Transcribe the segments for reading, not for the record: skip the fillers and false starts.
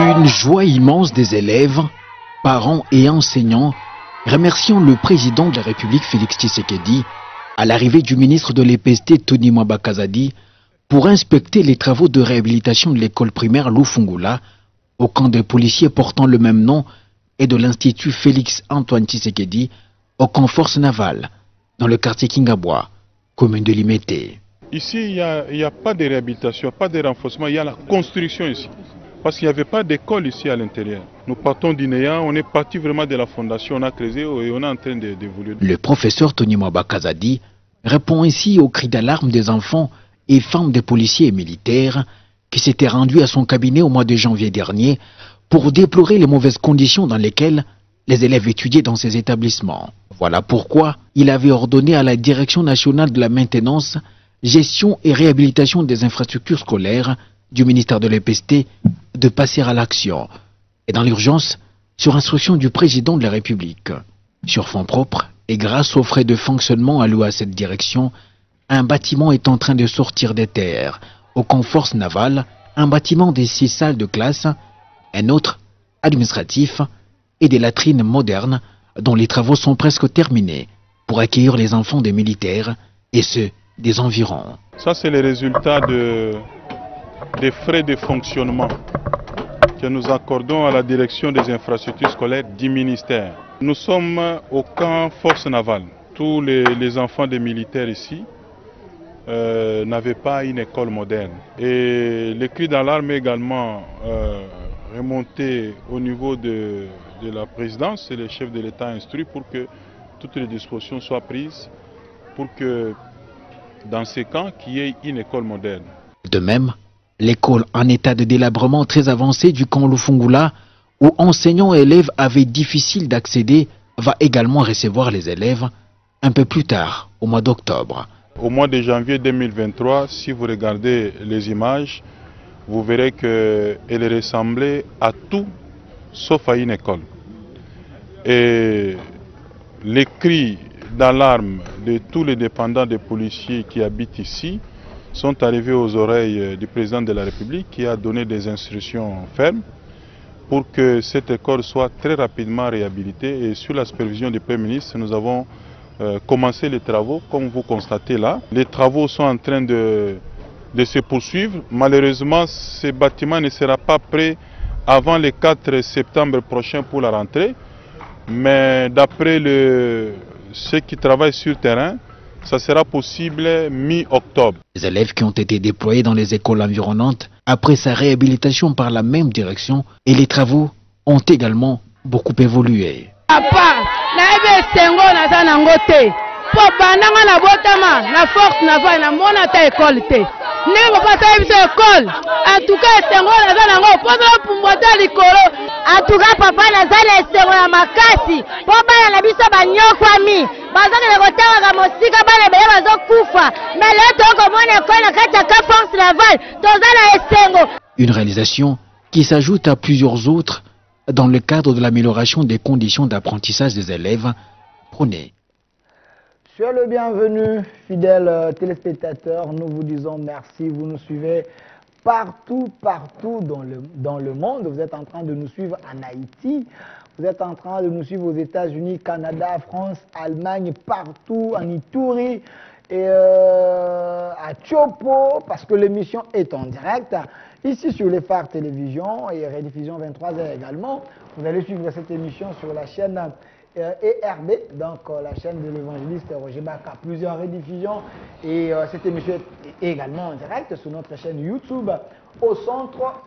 Une joie immense des élèves, parents et enseignants remerciant le président de la République Félix Tshisekedi à l'arrivée du ministre de l'EPST Tony Mwamba Kazadi pour inspecter les travaux de réhabilitation de l'école primaire Lufungula au camp des policiers portant le même nom et de l'Institut Félix Antoine Tshisekedi au camp Force Navale dans le quartier Kingabwa, commune de Limete. Ici, il n'y a pas de réhabilitation, pas de renforcement, il y a la construction ici. Parce qu'il n'y avait pas d'école ici à l'intérieur. Nous partons du néant, on est parti vraiment de la fondation, on a creusé et on est en train d'évoluer. Le professeur Tony Mwamba Kazadi répond ainsi aux cris d'alarme des enfants et femmes des policiers et militaires qui s'étaient rendus à son cabinet au mois de janvier dernier pour déplorer les mauvaises conditions dans lesquelles les élèves étudiaient dans ces établissements. Voilà pourquoi il avait ordonné à la Direction nationale de la maintenance, gestion et réhabilitation des infrastructures scolaires du ministère de l'EPST de passer à l'action, et dans l'urgence, sur instruction du président de la République. Sur fonds propres et grâce aux frais de fonctionnement alloués à cette direction, un bâtiment est en train de sortir des terres. Au camp Force Navale, un bâtiment des 6 salles de classe, un autre administratif et des latrines modernes dont les travaux sont presque terminés pour accueillir les enfants des militaires et ceux des environs. Ça, c'est le résultat des frais de fonctionnement que nous accordons à la direction des infrastructures scolaires du ministère. Nous sommes au camp Force Navale. Tous les enfants des militaires ici n'avaient pas une école moderne. Et les cris d'alarme également remontés au niveau de la présidence et les chefs de l'État instruits pour que toutes les dispositions soient prises pour que dans ces camps qu'il y ait une école moderne. De même, l'école en état de délabrement très avancé du camp Lufungula, où enseignants et élèves avaient difficile d'accéder, va également recevoir les élèves un peu plus tard, au mois d'octobre. Au mois de janvier 2023, si vous regardez les images, vous verrez qu'elle ressemblait à tout sauf à une école. Et les cris d'alarme de tous les dépendants des policiers qui habitent ici sont arrivés aux oreilles du président de la République qui a donné des instructions fermes pour que cette école soit très rapidement réhabilitée. Et sous la supervision du Premier ministre, nous avons commencé les travaux, comme vous constatez là. Les travaux sont en train de se poursuivre. Malheureusement, ce bâtiment ne sera pas prêt avant le 4 septembre prochain pour la rentrée. Mais d'après ceux qui travaillent sur le terrain, ça sera possible mi-octobre. Les élèves qui ont été déployés dans les écoles environnantes après sa réhabilitation par la même direction et les travaux ont également beaucoup évolué. Papa, la force n'a na mona ta école te. Nengo pata biso école. En tout cas, sengo na za nango pozo pumbota likolo. En tout cas, papa na za le sengo ya makasi. Po bana na biso banyokwami. Bazana le kotawa ka mosika bana bele bazo kufa. Mais le toko mona école na kata ka force navale. Toza na esengo. Une réalisation qui s'ajoute à plusieurs autres dans le cadre de l'amélioration des conditions d'apprentissage des élèves prônés. Soyez le bienvenu, fidèles téléspectateurs. Nous vous disons merci. Vous nous suivez partout dans le monde. Vous êtes en train de nous suivre en Haïti. Vous êtes en train de nous suivre aux États-Unis, Canada, France, Allemagne, partout, en Ituri et à Tchopo, parce que l'émission est en direct. Ici sur les phares télévision et rediffusion 23h également. Vous allez suivre cette émission sur la chaîne ERD, donc la chaîne de l'évangéliste Roger Baka. Plusieurs rediffusions et cette émission est également en direct sur notre chaîne YouTube Au Centre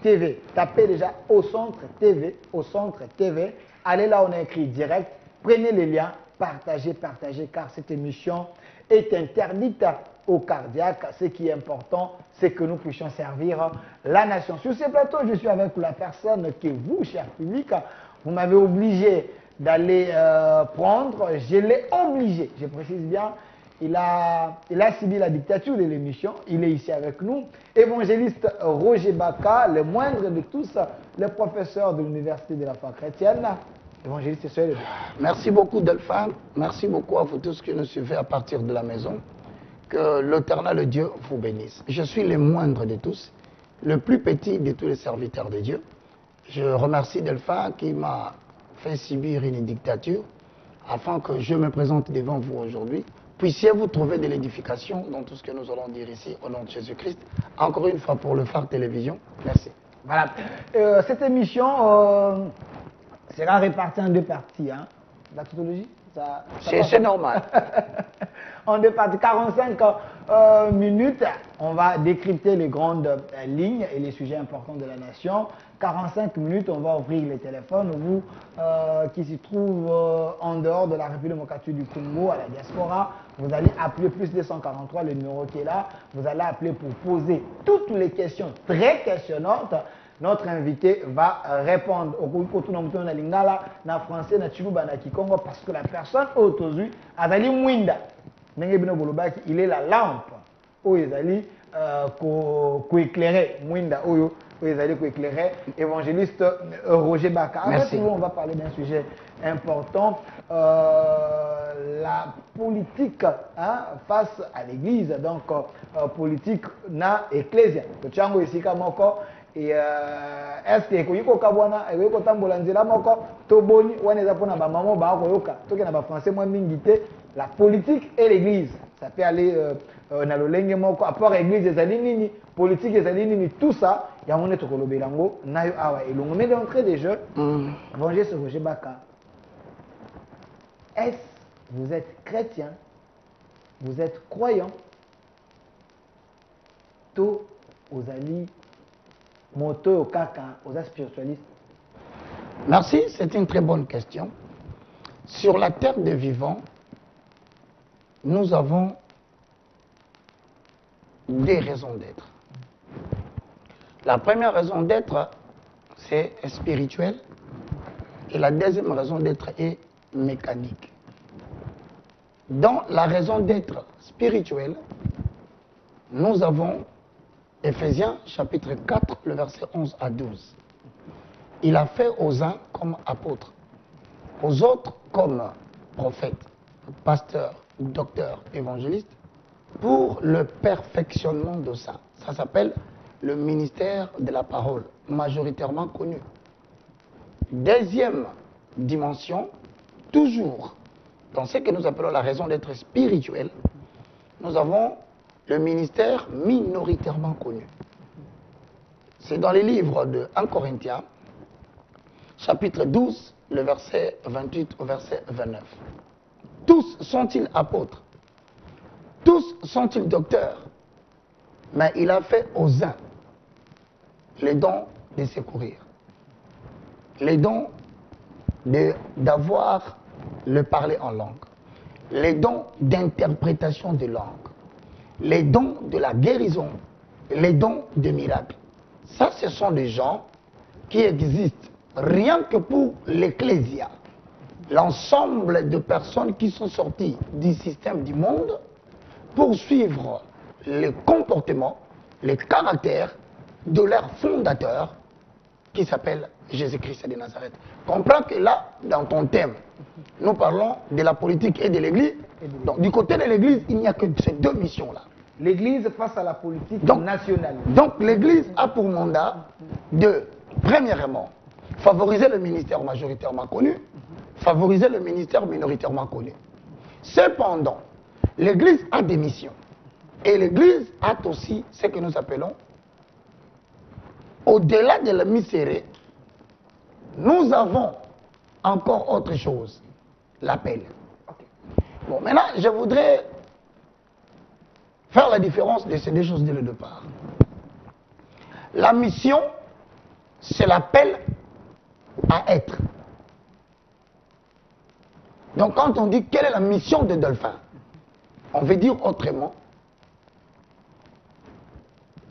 TV. Tapez déjà Au Centre TV, Au Centre TV. Allez là, on a écrit direct. Prenez les liens, partagez, car cette émission est interdite aux cardiaques. Ce qui est important, c'est que nous puissions servir la nation. Sur ce plateau, je suis avec la personne qui est vous, cher public. Vous m'avez obligé d'aller prendre, je l'ai obligé, je précise bien, il a subi la dictature de l'émission, il est ici avec nous, évangéliste Roger Baka, le moindre de tous, le professeur de l'université de la foi chrétienne. Évangéliste, soyez le bienvenu. Merci beaucoup Delphin, merci beaucoup à vous tous qui nous suivez à partir de la maison, que l'Éternel Dieu vous bénisse. Je suis le moindre de tous, le plus petit de tous les serviteurs de Dieu, Je remercie Delphin qui m'a fait subir une dictature afin que je me présente devant vous aujourd'hui. Puissiez-vous trouver de l'édification dans tout ce que nous allons dire ici au nom de Jésus-Christ. Encore une fois pour le Phare Télévision. Merci. Voilà. Cette émission sera répartie en deux parties. Hein. La tautologie c'est normal. En deux parties, 45 minutes, on va décrypter les grandes lignes et les sujets importants de la nation. 45 minutes, on va ouvrir les téléphones. Vous qui s'y trouvent en dehors de la République démocratique du Congo, à la diaspora, vous allez appeler plus 243, le numéro qui est là. Vous allez appeler pour poser toutes les questions très questionnantes. Notre invité va répondre au lingala, na français, na chiluba, na kikongo, parce que la personne autozui, azali mwinda. Il est la lampe. Oyezali ko éclairer mwinda oyo. Oyezali ko éclairer évangéliste Roger Baka. Merci. On va parler d'un sujet important. La politique face à l'église, donc politique na ecclésia. Tochango isika moko. Et est-ce que koyiko kabwana koyiko tambola nzela moko toboni wana za pona ba maman ba koyoka toke na ba français moi mingité la politique et l'église ça peut aller na lolenge moko apport église ezali nini politique ezali nini tout ça ya mone to kolobelango nayo awa elongo mais d'entrée des jeux évangéliste Roger Baka, est-ce vous êtes chrétien, vous êtes croyant, to ozali moto au kaka aux spiritualistes? Merci, c'est une très bonne question. Sur la terre des vivants, nous avons des raisons d'être. La première raison d'être, c'est spirituel. Et la deuxième raison d'être est mécanique. Dans la raison d'être spirituelle, nous avons Éphésiens chapitre 4, le verset 11 à 12. Il a fait aux uns comme apôtres, aux autres comme prophètes, pasteurs, docteurs, évangélistes, pour le perfectionnement de ça. Ça s'appelle le ministère de la parole, majoritairement connu. Deuxième dimension, toujours dans ce que nous appelons la raison d'être spirituelle, nous avons le ministère minoritairement connu. C'est dans les livres de 1 Corinthiens, chapitre 12, le verset 28 au verset 29. Tous sont-ils apôtres? Tous sont-ils docteurs? Mais il a fait aux uns les dons de secourir, les dons d'avoir le parler en langue, les dons d'interprétation de langue, les dons de la guérison, les dons de miracles. Ça, ce sont des gens qui existent rien que pour l'ecclésia. L'ensemble de personnes qui sont sorties du système du monde pour suivre les comportements, les caractères de leur fondateur qui s'appelle Jésus-Christ de Nazareth. Comprends que là, dans ton thème, nous parlons de la politique et de l'église. Donc, du côté de l'église, il n'y a que ces deux missions-là. L'église face à la politique nationale. Donc, l'église a pour mandat de, premièrement, favoriser le ministère majoritairement connu, favoriser le ministère minoritairement connu. Cependant, l'église a des missions. Et l'église a aussi ce que nous appelons, au-delà de la misérée, nous avons encore autre chose, l'appel. Bon, maintenant, je voudrais faire la différence de ces deux choses dès le départ. La mission, c'est l'appel à être. Donc, quand on dit quelle est la mission de Delphin, on veut dire autrement,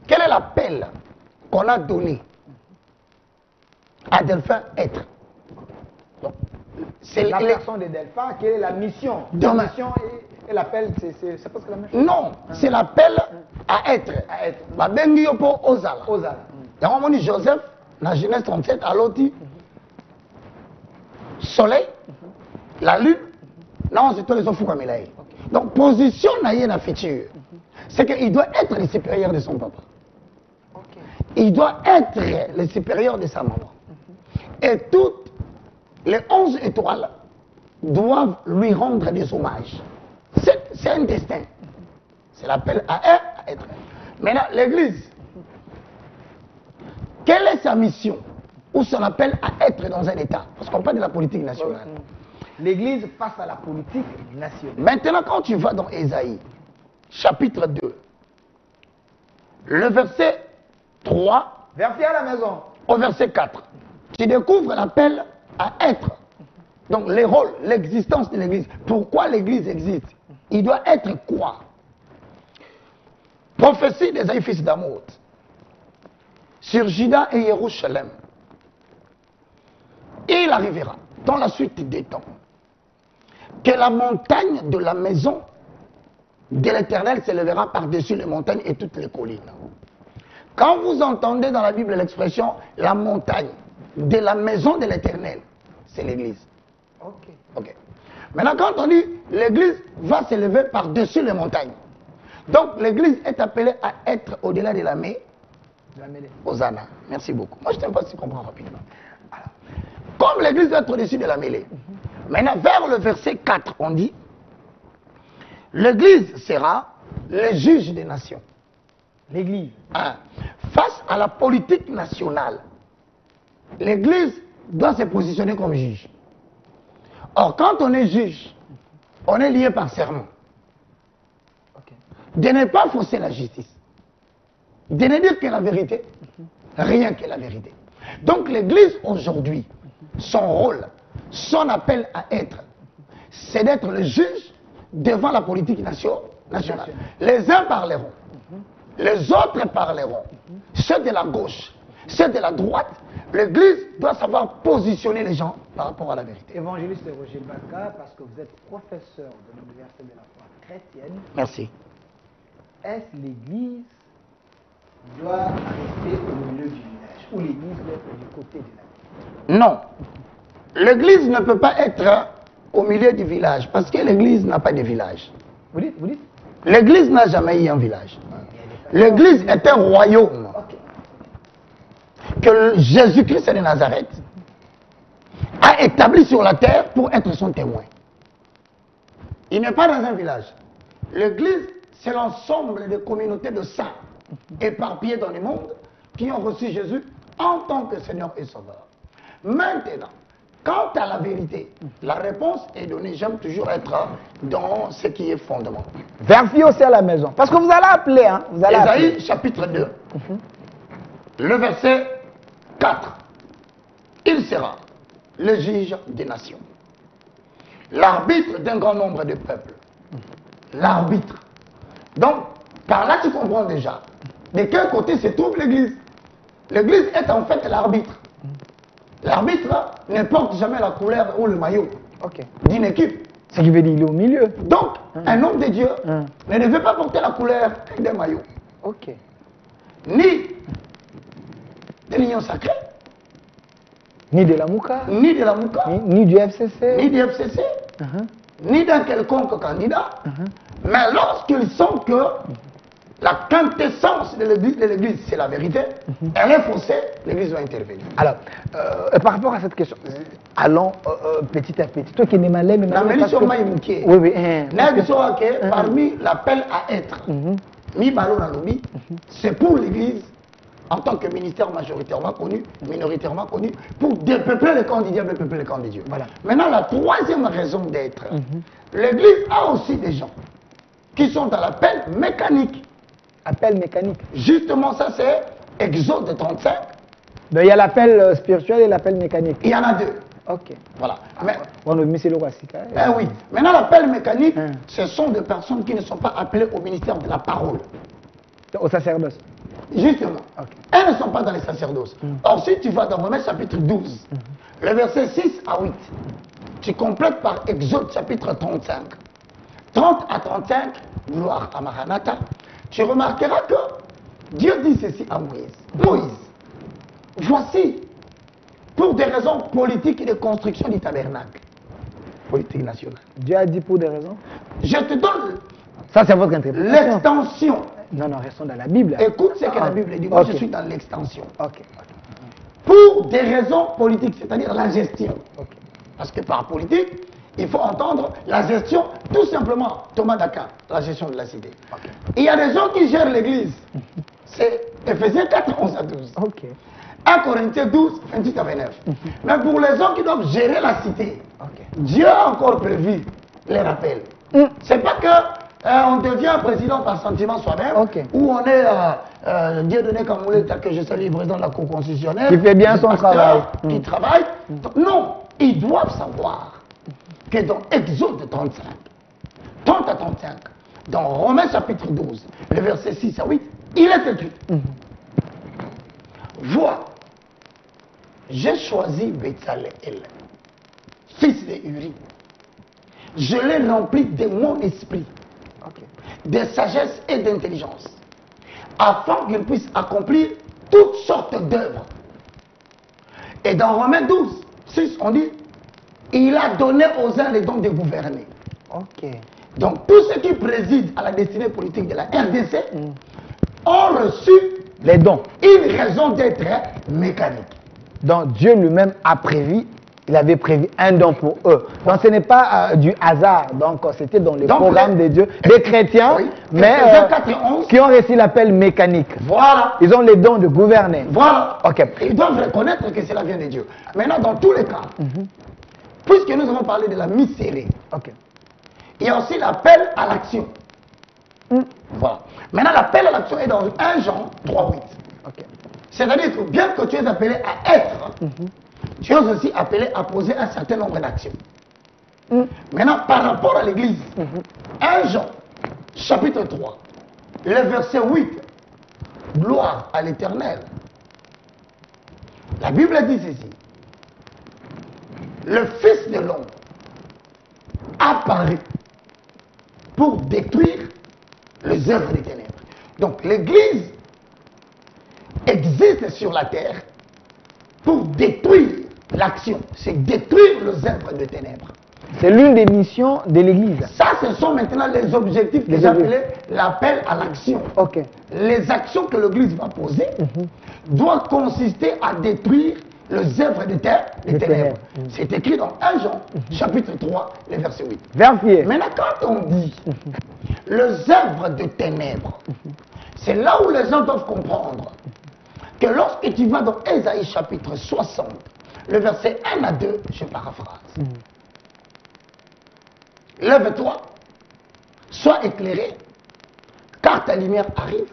quel est l'appel qu'on a donné à Delphin être. C'est la personne de Delphin, quelle est la mission? La mission et l'appel, c'est presque la même chose. Non, c'est l'appel à être. À être. Babengi yopo ozala. Ozala. Yango moni Joseph, dans Genèse 37, à l'autre, soleil, la lune, non, c'est tous les enfants comme il a. Donc, position naïe na futur, c'est qu'il doit être le supérieur de son papa. Il doit être le supérieur de sa maman. Et toutes les 11 étoiles doivent lui rendre des hommages. C'est un destin. C'est l'appel à être. Maintenant, l'Église, quelle est sa mission ou son appel à être dans un État? Parce qu'on parle de la politique nationale. L'Église face à la politique nationale. Maintenant, quand tu vas dans Ésaïe, chapitre 2, le verset 3, Verset à la maison. au verset 4, tu découvres l'appel à être. Donc les rôles, l'existence de l'Église. Pourquoi l'Église existe? Il doit être quoi? Prophétie d'Ésaïe, fils d'Amoz, sur Juda et Jérusalem. Il arrivera, dans la suite des temps, que la montagne de la maison de l'Éternel s'élèvera par-dessus les montagnes et toutes les collines. Quand vous entendez dans la Bible l'expression la montagne de la maison de l'Éternel, c'est l'Église. Ok. Maintenant, quand on dit l'Église va s'élever par-dessus les montagnes, donc l'Église est appelée à être au-delà de la mêlée. Hosanna. Merci beaucoup. Moi, je ne sais pas si tu comprends rapidement. Voilà. Comme l'Église doit être au-dessus de la mêlée. Maintenant, vers le verset 4, on dit l'Église sera le juge des nations. L'Église. Face à la politique nationale, l'Église doit se positionner comme juge. Or, quand on est juge, on est lié par serment. De ne pas fausser la justice. De ne dire que la vérité, rien que la vérité. Donc l'Église aujourd'hui, son rôle, son appel à être, c'est d'être le juge devant la politique nationale. Les uns parleront, les autres parleront. Ceux de la gauche, ceux de la droite, l'Église doit savoir positionner les gens par rapport à la vérité. Évangéliste Roger Baka, parce que vous êtes professeur de l'Université de la foi chrétienne. Merci. Est-ce l'Église doit rester au milieu du village ou l'Église doit être du côté de la ville? Non. L'Église ne peut pas être au milieu du village parce que l'Église n'a pas de village. Vous dites L'Église n'a jamais eu un village. L'Église est un royaume que Jésus-Christ de Nazareth a établi sur la terre pour être son témoin. Il n'est pas dans un village. L'Église, c'est l'ensemble des communautés de saints éparpillés dans le monde qui ont reçu Jésus en tant que Seigneur et Sauveur. Maintenant, quant à la vérité, la réponse est donnée. J'aime toujours être dans ce qui est fondement. Verset aussi à la maison. Parce que vous allez appeler, hein. Vous allez Ésaïe, appeler. chapitre 2. Le verset 4. Il sera le juge des nations. L'arbitre d'un grand nombre de peuples. L'arbitre. Donc, par là, tu comprends déjà de quel côté se trouve l'Église. L'Église est en fait l'arbitre. L'arbitre ne porte jamais la couleur ou le maillot d'une équipe. Ce qui veut dire qu'il est au milieu. Donc, un homme de Dieu ne devait pas porter la couleur d'un maillot. Ni de l'Union sacrée, Ni de la Mouka, ni de la Mouka, ni du FCC, ni du FCC, ni d'un quelconque candidat. Mais lorsqu'ils sentent que la quintessence de l'Église, c'est la vérité, elle est faussée, l'Église va intervenir. Alors, par rapport à cette question, allons petit à petit. Toi qui n'es malais, mais La milice au Maïmouké, parmi l'appel à être, c'est pour l'Église, en tant que ministère majoritairement connu, minoritairement connu, pour dépeupler les camps du diable et peupler les camps de Dieu. Voilà. Maintenant, la troisième raison d'être, l'Église a aussi des gens qui sont à l'appel mécanique. Appel mécanique. Justement, ça c'est Exode 35. Donc, il y a l'appel spirituel et l'appel mécanique. Il y en a deux. Ok. Voilà. Mais c'est le oui. Maintenant, l'appel mécanique, ce sont des personnes qui ne sont pas appelées au ministère de la parole. Au sacerdoce. Justement. Elles ne sont pas dans les sacerdoces. Or, si tu vas dans Romains chapitre 12, le verset 6 à 8, tu complètes par Exode chapitre 35. 30 à 35, gloire à Maranatha, tu remarqueras que Dieu dit ceci à Moïse. Moïse, voici, pour des raisons politiques et de construction du tabernacle, politique nationale. Dieu a dit pour des raisons. Je te donne ça, c'est votre interprétation. L'extension. Non, restons dans la Bible. Écoute ce que la Bible dit. Moi, je suis dans l'extension. pour des raisons politiques, c'est-à-dire la gestion. Parce que par politique, il faut entendre la gestion, tout simplement, Thomas d'Aquin, la gestion de la cité. Il y a des gens qui gèrent l'église. C'est Ephésiens 4, 11 à 12. 1 Corinthiens 12, 28 à 29. Mais pour les gens qui doivent gérer la cité, Dieu a encore prévu les rappels. C'est pas que on devient président par sentiment soi-même, ou on est Dieu donné Kamoulé, que je salue le président de la Cour constitutionnelle, qui fait bien son travail. Qui travaille. Non, ils doivent savoir que dans Exode 35, 30 à 35, dans Romains chapitre 12, le verset 6 à 8, il est écrit. Vois, j'ai choisi Betsalel, fils de Uri. Je l'ai rempli de mon esprit, de sagesse et d'intelligence, afin qu'il puisse accomplir toutes sortes d'œuvres. Et dans Romains 12, 6, on dit, il a donné aux uns les dons de gouverner. Donc tous ceux qui président à la destinée politique de la RDC ont reçu les dons. Une raison d'être mécanique. Donc Dieu lui-même a prévu, il avait prévu un don pour eux. Donc ce n'est pas du hasard, donc c'était dans le programme de Dieu, des chrétiens, mais qui ont reçu l'appel mécanique. Voilà. Ils ont les dons de gouverner. Voilà. Ils doivent reconnaître que cela vient de Dieu. Maintenant, dans tous les cas, puisque nous avons parlé de la misérée, il y a aussi l'appel à l'action. Voilà. Maintenant, l'appel à l'action est dans 1 Jean 3, 8. C'est-à-dire que bien que tu es appelé à être, tu es aussi appelé à poser un certain nombre d'actions. Maintenant, par rapport à l'Église, 1 Jean, chapitre 3, le verset 8, gloire à l'Éternel. La Bible dit ceci. Le Fils de l'homme apparaît pour détruire les œuvres des ténèbres. Donc l'Église existe sur la terre pour détruire l'action. C'est détruire les œuvres des ténèbres. C'est l'une des missions de l'Église. Ça, ce sont maintenant les objectifs que j'appelais l'appel à l'action. Les actions que l'Église va poser doivent consister à détruire les œuvres des ténèbres. C'est écrit dans 1 Jean, chapitre 3, le verset 8. Vérifiez. Maintenant, quand on dit les œuvres de ténèbres, c'est là où les gens doivent comprendre que lorsque tu vas dans Ésaïe chapitre 60, le verset 1 à 2, je paraphrase. Lève-toi, sois éclairé, car ta lumière arrive,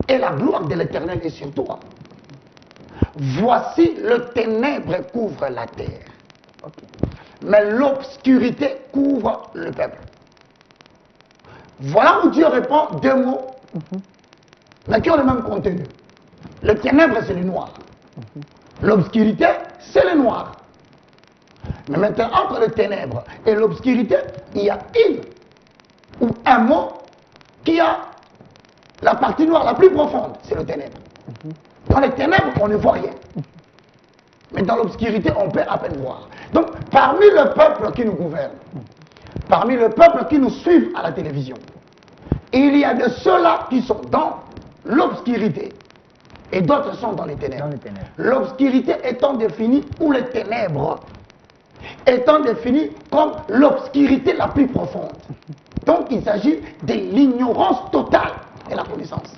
et la gloire de l'Éternel est sur toi. Voici le ténèbre couvre la terre, mais l'obscurité couvre le peuple. Voilà où Dieu répond 2 mots, mais qui ont le même contenu. Le ténèbre, c'est le noir. L'obscurité, c'est le noir. Mais maintenant, entre le ténèbre et l'obscurité, il y a une ou un mot qui a la partie noire la plus profonde, c'est le ténèbre. Dans les ténèbres, on ne voit rien. Mais dans l'obscurité, on peut à peine voir. Donc, parmi le peuple qui nous gouverne, parmi le peuple qui nous suit à la télévision, il y a de ceux-là qui sont dans l'obscurité et d'autres sont dans les ténèbres. L'obscurité étant définie, ou les ténèbres étant définies comme l'obscurité la plus profonde. Donc, il s'agit de l'ignorance totale de la connaissance.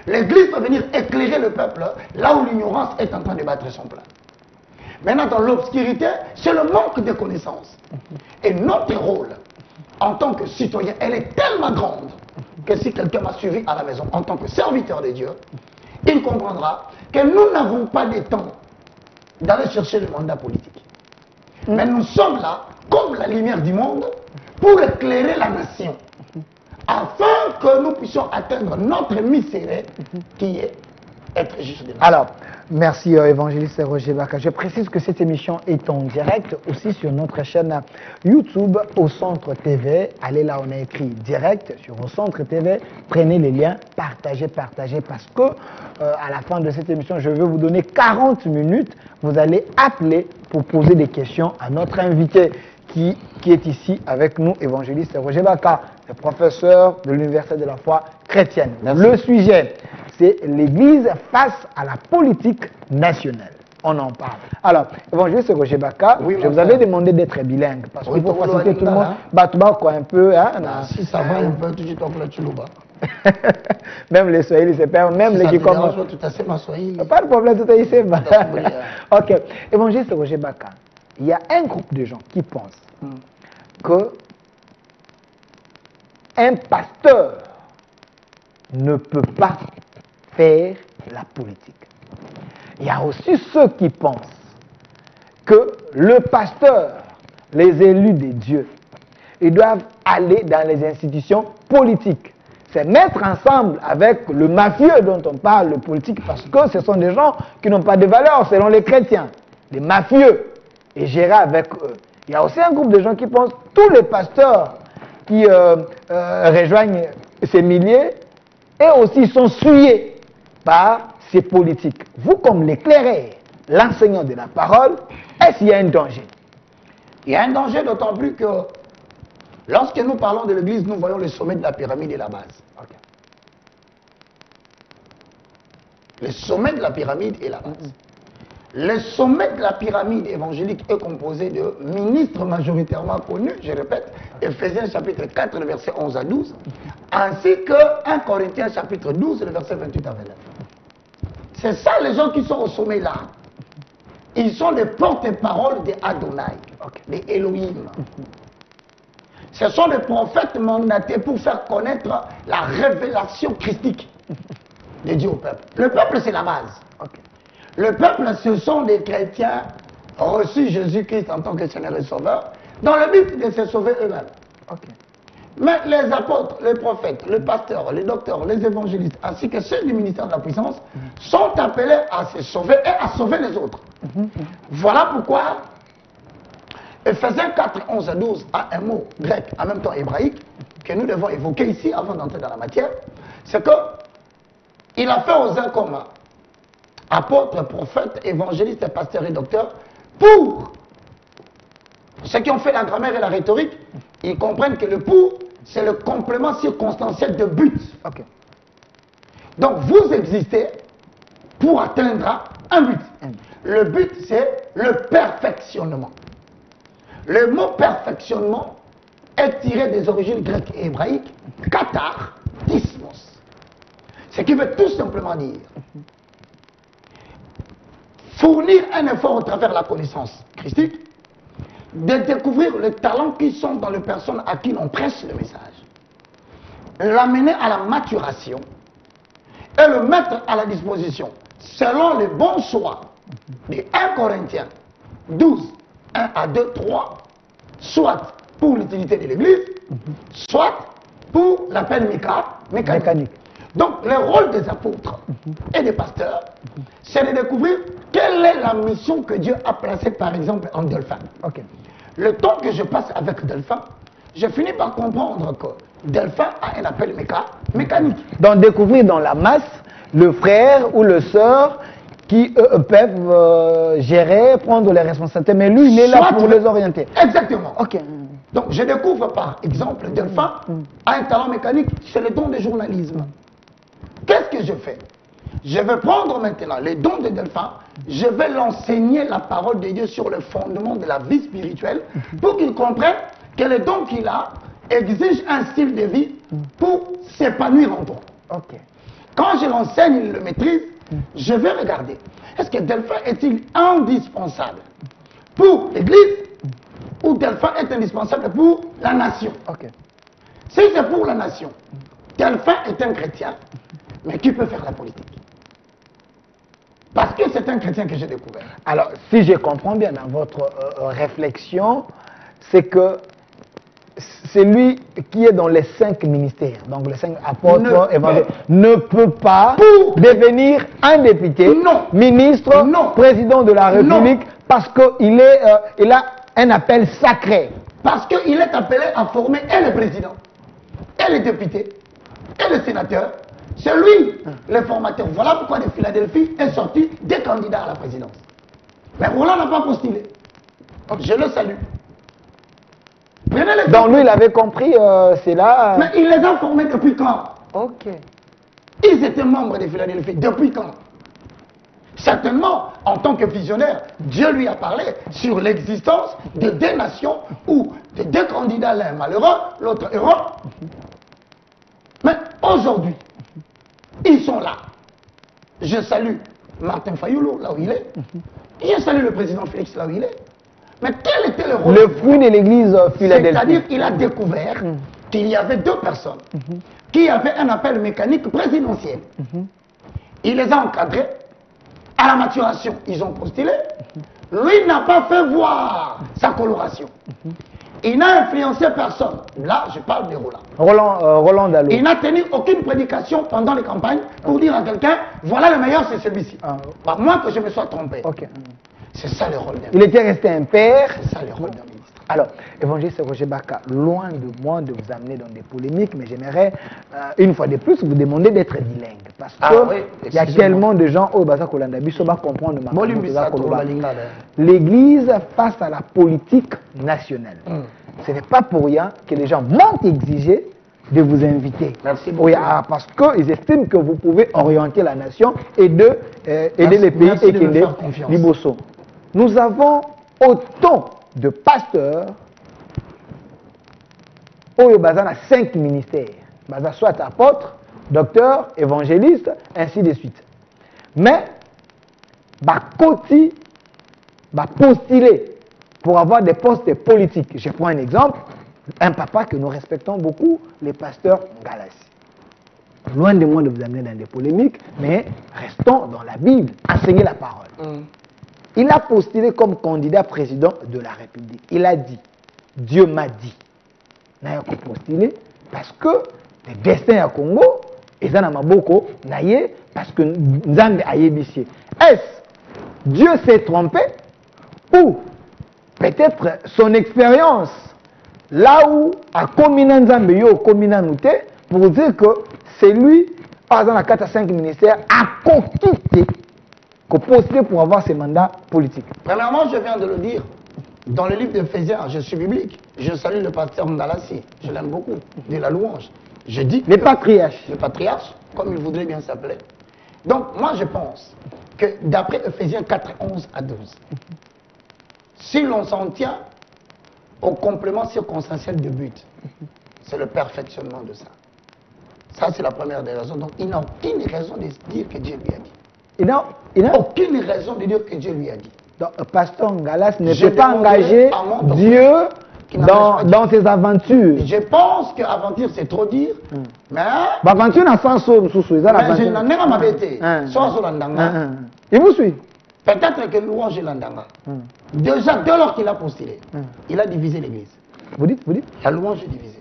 L'Église va venir éclairer le peuple là où l'ignorance est en train de battre son plein. Maintenant, dans l'obscurité, c'est le manque de connaissances. Et notre rôle, en tant que citoyen, elle est tellement grande que si quelqu'un m'a suivi à la maison en tant que serviteur de Dieu, il comprendra que nous n'avons pas de temps d'aller chercher le mandat politique. Mais nous sommes là, comme la lumière du monde, pour éclairer la nation, afin que nous puissions atteindre notre misère qui est être juste de nation. Alors, merci évangéliste Roger Baka. Je précise que cette émission est en direct aussi sur notre chaîne YouTube Au Centre TV. Allez là, on a écrit direct sur Au Centre TV. Prenez les liens, partagez parce que à la fin de cette émission, je vais vous donner 40 minutes. Vous allez appeler pour poser des questions à notre invité qui est ici avec nous, évangéliste Roger Baka, le professeur de l'Université de la foi chrétienne. Merci. Le sujet, c'est l'Église face à la politique nationale. on en parle. Alors, évangéliste Roger Baka, oui, je vous avais demandé d'être bilingue, parce qu'il faut faciliter tout le monde. Batouba, quoi, un peu. Hein, si ça va un peu, tu dis toi, tu l'oublies. Même les Swahili, c'est pas même les qui commencent. Pas de problème, tout est ici. Ok. Évangéliste Roger Baka, il y a un groupe de gens qui pensent que un pasteur ne peut pas faire la politique. Il y a aussi ceux qui pensent que le pasteur, les élus de Dieu, ils doivent aller dans les institutions politiques. C'est mettre ensemble avec le mafieux dont on parle, le politique, parce que ce sont des gens qui n'ont pas de valeur selon les chrétiens, les mafieux, et gérer avec eux. Il y a aussi un groupe de gens qui pensent, tous les pasteurs qui rejoignent ces milliers, et aussi sont souillés par ces politiques. Vous, comme l'éclaireur, l'enseignant de la parole, est-ce qu'il y a un danger? Il y a un danger, d'autant plus que lorsque nous parlons de l'Église, nous voyons le sommet de la pyramide et la base. Okay. Le sommet de la pyramide et la base. Le sommet de la pyramide évangélique est composé de ministres majoritairement connus, je répète, Éphésiens chapitre 4, le verset 11 à 12, ainsi que 1 Corinthiens chapitre 12, le verset 28 à 29. C'est ça les gens qui sont au sommet là. Ils sont les porte-parole des Adonai, des Elohim. Ce sont les prophètes mandatés pour faire connaître la révélation christique de Dieu au peuple. Le peuple, c'est la base. Le peuple, ce sont des chrétiens reçus Jésus-Christ en tant que Seigneur et Sauveur, dans le but de se sauver eux-mêmes. Mais les apôtres, les prophètes, les pasteurs, les docteurs, les évangélistes, ainsi que ceux du ministère de la puissance, sont appelés à se sauver et à sauver les autres. Voilà pourquoi Éphésiens 4, 11 à 12 a un mot grec, en même temps hébraïque, que nous devons évoquer ici avant d'entrer dans la matière. C'est que il a fait aux uns comme apôtres, prophètes, évangélistes, pasteurs et docteurs, pour ceux qui ont fait la grammaire et la rhétorique, ils comprennent que le pour, c'est le complément circonstanciel de but. Donc vous existez pour atteindre un but. Le but, c'est le perfectionnement. Le mot perfectionnement est tiré des origines grecques et hébraïques, katar, tismos. Ce qui veut tout simplement dire fournir un effort au travers de la connaissance christique, de découvrir les talents qui sont dans les personnes à qui l'on prêche le message, l'amener à la maturation et le mettre à la disposition selon les bons choix de 1 Corinthiens 12, 1 à 2, 3, soit pour l'utilité de l'Église, soit pour la peine mécanique. Donc, le rôle des apôtres et des pasteurs, c'est de découvrir quelle est la mission que Dieu a placée, par exemple, en Delphin. Le temps que je passe avec Delphin, je finis par comprendre que Delphin a un appel mécanique. Donc, découvrir dans la masse le frère ou le sœur qui peuvent gérer, prendre les responsabilités, mais lui, il est là pour les orienter. Exactement. Donc, je découvre par exemple, Delphin a un talent mécanique, c'est le don de journalisme. Qu'est-ce que je fais? Je vais prendre maintenant les dons de Delphin, je vais l'enseigner la parole de Dieu sur le fondement de la vie spirituelle pour qu'il comprenne que les dons qu'il a exigent un style de vie pour s'épanouir en toi. Quand je l'enseigne, il le maîtrise, je vais regarder. Est-ce que Delphin est-il indispensable pour l'Église ou Delphin est indispensable pour la nation? Si c'est pour la nation, Delphin est un chrétien, mais qui peut faire la politique? Parce que c'est un chrétien que j'ai découvert. Alors, si je comprends bien dans votre réflexion, c'est que c'est lui qui est dans les 5 ministères, donc les 5 apôtres, évangélistes, ne peut pas devenir un député, ministre, président de la République, parce qu'il a un appel sacré. Parce qu'il est appelé à former et le président, et le député, et le sénateur. C'est lui le formateur. Voilà pourquoi de Philadelphie est sorti des candidats à la présidence. Mais Roland n'a pas postulé. Je le salue. Donc lui, il avait compris, c'est là... Mais il les a formés depuis quand? Ils étaient membres de Philadelphie. Depuis quand? Certainement, en tant que visionnaire, Dieu lui a parlé sur l'existence de deux nations où de deux candidats, l'un malheureux, l'autre heureux. Mais aujourd'hui, ils sont là. Je salue Martin Fayulu, là où il est. Je salue le président Félix, là où il est. Mais quel était le rôle? Le fruit de l'église Philadelphie. C'est-à-dire qu'il a découvert qu'il y avait deux personnes qui avaient un appel mécanique présidentiel. Il les a encadrés. À la maturation, ils ont postulé. Lui n'a pas fait voir sa coloration. Il n'a influencé personne. Là, je parle de Roland. Roland Dallot. Il n'a tenu aucune prédication pendant les campagnes pour dire à quelqu'un, voilà le meilleur, c'est celui-ci. Pas moins que je me sois trompé. C'est ça le rôle d'un ministre. Il était resté un père. C'est ça le rôle d'un ministre. Alors, évangéliste Roger Baka, loin de moi de vous amener dans des polémiques, mais j'aimerais, une fois de plus, vous demander d'être bilingue. Parce qu'il y a tellement de gens, oh, Baza Kolanda, Bisoba comprendre l'Église face à la politique nationale. Ce n'est pas pour rien que les gens m'ont exigé de vous inviter. Merci beaucoup. Oui, parce qu'ils estiment que vous pouvez orienter la nation et aider les pays et aider Liboso. Nous avons autant de pasteurs au Bazan a 5 ministères. Bazan soit apôtre, docteur, évangéliste, ainsi de suite. Mais, Bakoti va postuler pour avoir des postes politiques. Je prends un exemple, un papa que nous respectons beaucoup, le pasteur Ngalassi. Loin de moi de vous amener dans des polémiques, mais restons dans la Bible, enseignez la parole. Il a postulé comme candidat président de la République. Il a dit, Dieu m'a dit. Il a postulé parce que le destin à Congo, et ça n'a pas beaucoup, parce que Nzambe a yébissé. Est-ce Dieu s'est trompé ou peut-être son expérience là où à Komina Nzambe yo Komina Nouté pour dire que c'est lui, par exemple, à 4 à 5 ministères, a quitté postuler pour avoir ses mandats politiques. Premièrement, je viens de le dire. Dans le livre d'Éphésiens, je suis biblique. Je salue le pasteur Ngalassi. Je l'aime beaucoup. De la louange. Je dis les patriarches. Les patriarches, comme il voudrait bien s'appeler. Donc, moi, je pense que d'après Éphésiens 4, 11 à 12, si l'on s'en tient au complément circonstanciel de but, c'est le perfectionnement de ça. Ça, c'est la première des raisons. Donc, il n'a aucune raison de se dire que Dieu lui a dit. Il n'a aucune raison de dire que Dieu lui a dit. Donc, pasteur Ngalas ne peut pas engager Dieu dans ses aventures. Je pense qu'aventure, c'est trop dire. Mais. Aventure n'a pas sous je n'en ai pas m'abêté. Soit sur l'andanga. Il vous suit. Peut-être que louange est l'andanga. Déjà, dès lors qu'il a postulé, il a divisé l'église. Vous dites? La louange est divisée.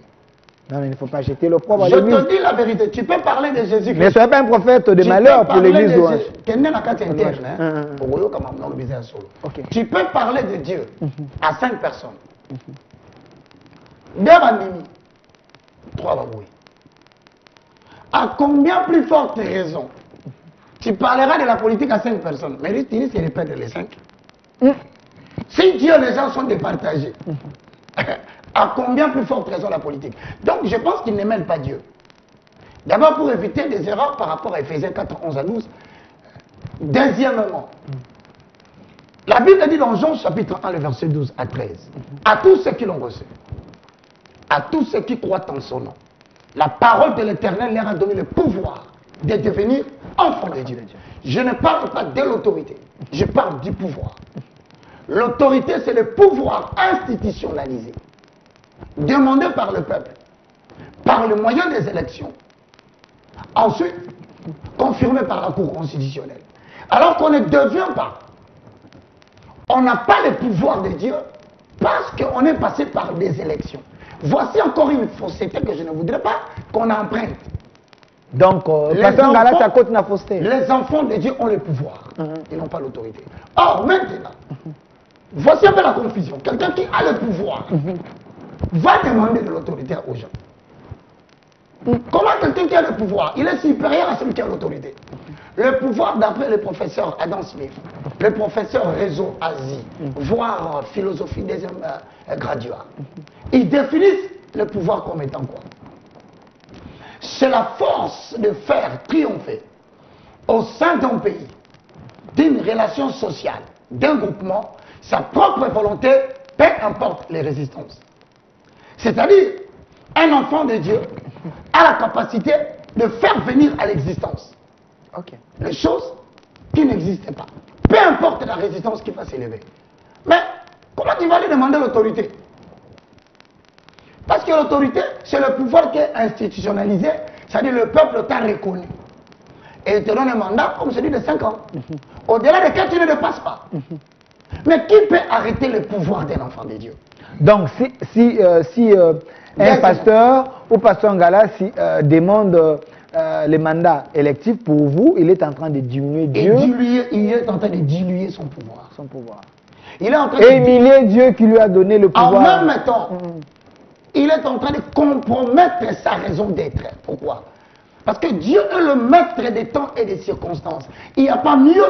Non, mais il ne faut pas jeter le poivre à l'église. Je l'église. te dis la vérité. Tu peux parler de Jésus. Mais soyez pas un prophète de malheur pour l'église louange. Tu peux parler de Dieu à 5 personnes. 2 bandimi, 3 baboués. À combien plus forte raison tu parleras de la politique à 5 personnes? Mais lui, tu dis qu'il répète les 5. Si Dieu, les gens sont départagés. À combien plus forte raison la politique? Donc je pense qu'il ne mêle pas Dieu. D'abord pour éviter des erreurs par rapport à Éphésiens 4, 11 à 12. Deuxièmement, la Bible dit dans Jean chapitre 1, le verset 12 à 13, à tous ceux qui l'ont reçu, à tous ceux qui croient en son nom, la parole de l'Éternel leur a donné le pouvoir de devenir enfants de Dieu. Je ne parle pas de l'autorité, je parle du pouvoir. L'autorité, c'est le pouvoir institutionnalisé, demandé par le peuple, par le moyen des élections, ensuite confirmé par la Cour constitutionnelle. Alors qu'on ne devient pas, on n'a pas le pouvoir de Dieu parce qu'on est passé par des élections. Voici encore une fausseté que je ne voudrais pas qu'on emprunte. Donc, les enfants de Dieu ont le pouvoir, ils n'ont pas l'autorité. Or, maintenant, voici un peu la confusion. Quelqu'un qui a le pouvoir va demander de l'autorité aux gens. Comment quelqu'un qui a le pouvoir, il est supérieur à celui qui a l'autorité? Le pouvoir, d'après le professeur Adam Smith, le professeur Réseau Asie, voire philosophie deuxième graduat, ils définissent le pouvoir comme étant quoi? C'est la force de faire triompher au sein d'un pays d'une relation sociale, d'un groupement, sa propre volonté, peu importe les résistances. C'est-à-dire, un enfant de Dieu a la capacité de faire venir à l'existence les choses qui n'existaient pas. Peu importe la résistance qui va s'élever. Mais comment tu vas aller demander l'autorité? Parce que l'autorité, c'est le pouvoir qui est institutionnalisé, c'est-à-dire le peuple t'a reconnu. Et il te donne un mandat comme celui de 5 ans. Au-delà de tu ne dépasses pas. Mais qui peut arrêter le pouvoir d'un enfant de Dieu? Donc, si un pasteur ou pasteur Ngala demande les mandats électifs pour vous, il est en train de diminuer Dieu. Il est en train de diluer son pouvoir. Il est en train de humilier Dieu qui lui a donné le pouvoir. En même temps, il est en train de compromettre sa raison d'être. Pourquoi? Parce que Dieu est le maître des temps et des circonstances. Il n'y a pas mieux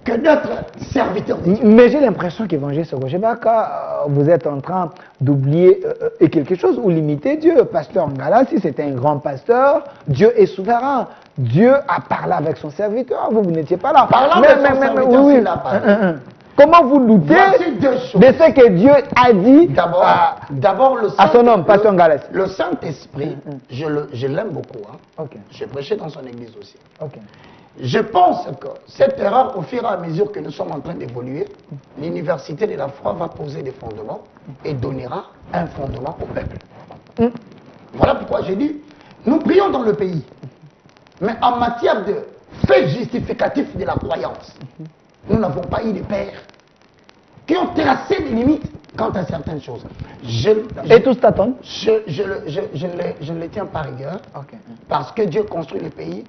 que d'être serviteur de Dieu. Mais j'ai l'impression qu'Évangile Roger Baka, vous êtes en train d'oublier quelque chose ou limiter Dieu. Pasteur Ngala, si c'était un grand pasteur, Dieu est souverain. Dieu a parlé avec son serviteur. Vous n'étiez pas là. Parlant avec son serviteur, oui. Il a parlé. Comment vous doutez de ce que Dieu a dit d'abord à son homme, Pasteur Ngala? Le Saint-Esprit, je l'aime beaucoup. Hein. J'ai prêché dans son église aussi. Je pense que cette erreur, au fur et à mesure que nous sommes en train d'évoluer, l'université de la foi va poser des fondements et donnera un fondement au peuple. Voilà pourquoi j'ai dit, nous prions dans le pays, mais en matière de fait justificatif de la croyance, nous n'avons pas eu de pères qui ont tracé des limites quant à certaines choses. Et tous t'attendent? Je ne les tiens par rigueur, parce que Dieu construit le pays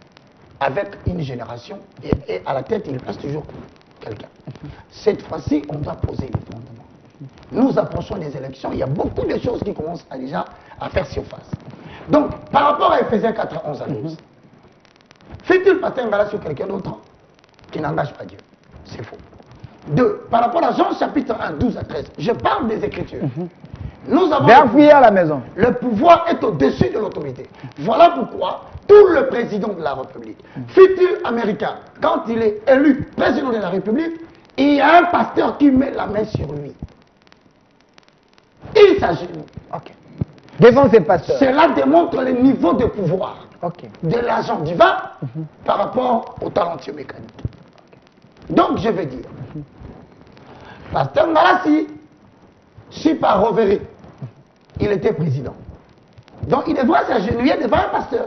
avec une génération et à la tête, il place toujours quelqu'un. Cette fois-ci, on doit poser les fondements. Nous approchons des élections, il y a beaucoup de choses qui commencent déjà à faire surface. Donc, par rapport à Ephésiens 4, 11 à 12, fait-il passer un gala sur quelqu'un d'autre qui n'engage pas Dieu? C'est faux. 2. Par rapport à Jean chapitre 1, 12 à 13, je parle des Écritures. Nous avons à la maison. Le pouvoir est au-dessus de l'autorité. Voilà pourquoi tout le président de la République, fut-il américain, quand il est élu président de la République, il y a un pasteur qui met la main sur lui. Il s'agenouille. Devant ces pasteurs. Cela démontre le niveau de pouvoir de l'agent divin par rapport au talentueux mécanique. Donc je veux dire, Pasteur Malassi, si par Roveri, il était président, donc il devrait s'agenouiller devant un pasteur.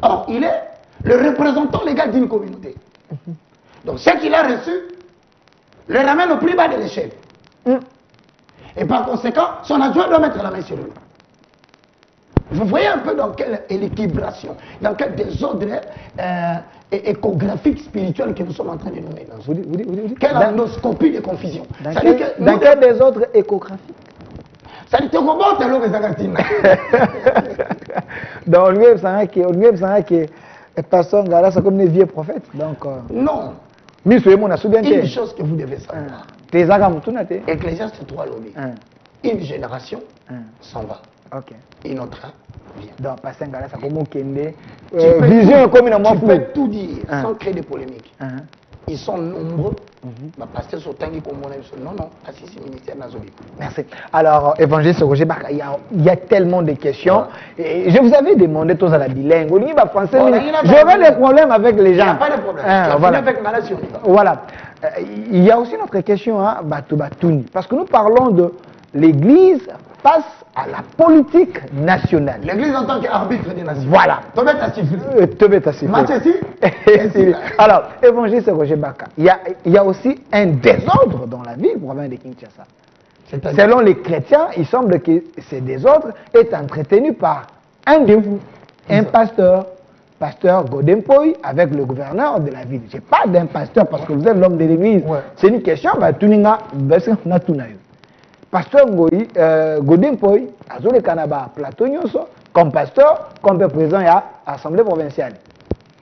Or, il est le représentant légal d'une communauté. Donc ce qu'il a reçu le ramène au plus bas de l'échelle. Et par conséquent, son adjoint doit mettre la main sur lui. Vous voyez un peu dans quelle équilibration, dans quel désordre échographique spirituel que nous sommes en train de nous mettre. Quelle endoscopie de confusion. Dans quel désordre échographique? Ça dit que robot alors les agatines. Donc lui que pasteur Ngala c'est comme les vieux prophètes. Donc non. Une chose que vous devez savoir. Ecclésiaste 3 lobby. Une génération s'en va. Une autre vient. Donc pasteur Ngala c'est comme vision comme une tu peux tout dire sans créer de polémique. Ils sont nombreux. Merci. Alors, évangéliste Roger Baka, il y a tellement de questions. Et je vous avais demandé tous à la bilingue. J'aurais des problèmes avec les gens. Il n'y a pas de problème. Voilà. Il y a aussi notre question à Batou Batouni. Parce que nous parlons de l'Église face à la politique nationale. L'Église en tant qu'arbitre des nations. Voilà. Alors, évangéliste Roger Baka, il y a aussi un désordre dans la ville province de Kinshasa. Selon les chrétiens, il semble que ce désordre est entretenu par un de vous, un pasteur, pasteur Godempoy, avec le gouverneur de la ville. Je parle d'un pasteur parce que vous êtes l'homme de l'église. C'est une question, pasteur Godempoy, Azole Kanaba, Plateau Nyonso, comme pasteur, comme président de l'Assemblée provinciale,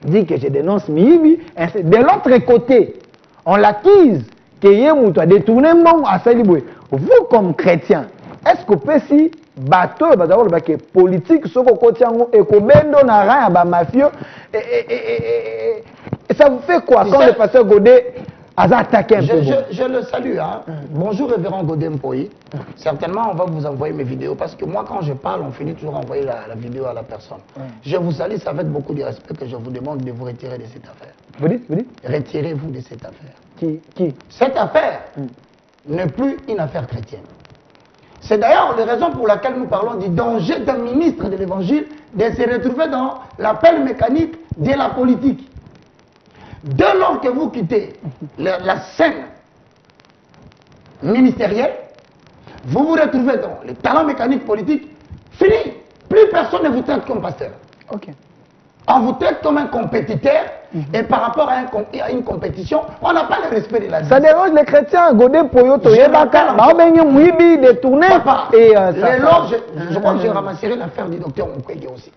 dit que je dénonce Mihibi. De l'autre côté, on l'accuse que Yemoutou a détourné mon à Saliboué. Vous, comme chrétien, est-ce que si bateau et politique, ce que et que na rien à mafieux, ça vous fait quoi quand le pasteur Godé attaqué un peu. Je le salue. Hein. Bonjour, révérend Godin Poyi. Certainement, on va vous envoyer mes vidéos parce que moi, quand je parle, on finit toujours envoyer la vidéo à la personne. Je vous salue, ça fait beaucoup de respect que je vous demande de vous retirer de cette affaire. Vous dites? Retirez-vous de cette affaire. Qui? Cette affaire n'est plus une affaire chrétienne. C'est d'ailleurs la raison pour laquelle nous parlons du danger d'un ministre de l'Évangile de se retrouver dans l'appel mécanique de la politique. Dès lors que vous quittez la scène ministérielle, vous vous retrouvez dans les talents mécaniques politiques, fini. Plus personne ne vous traite comme pasteur. Ok. On vous traite comme un compétiteur et par rapport à une compétition, on n'a pas le respect de la vie. Ça dérange les chrétiens, Godin Poyo, Toyebaka, Mouibi, détourné. Et je crois que je ramasserai l'affaire du docteur Mukwege aussi.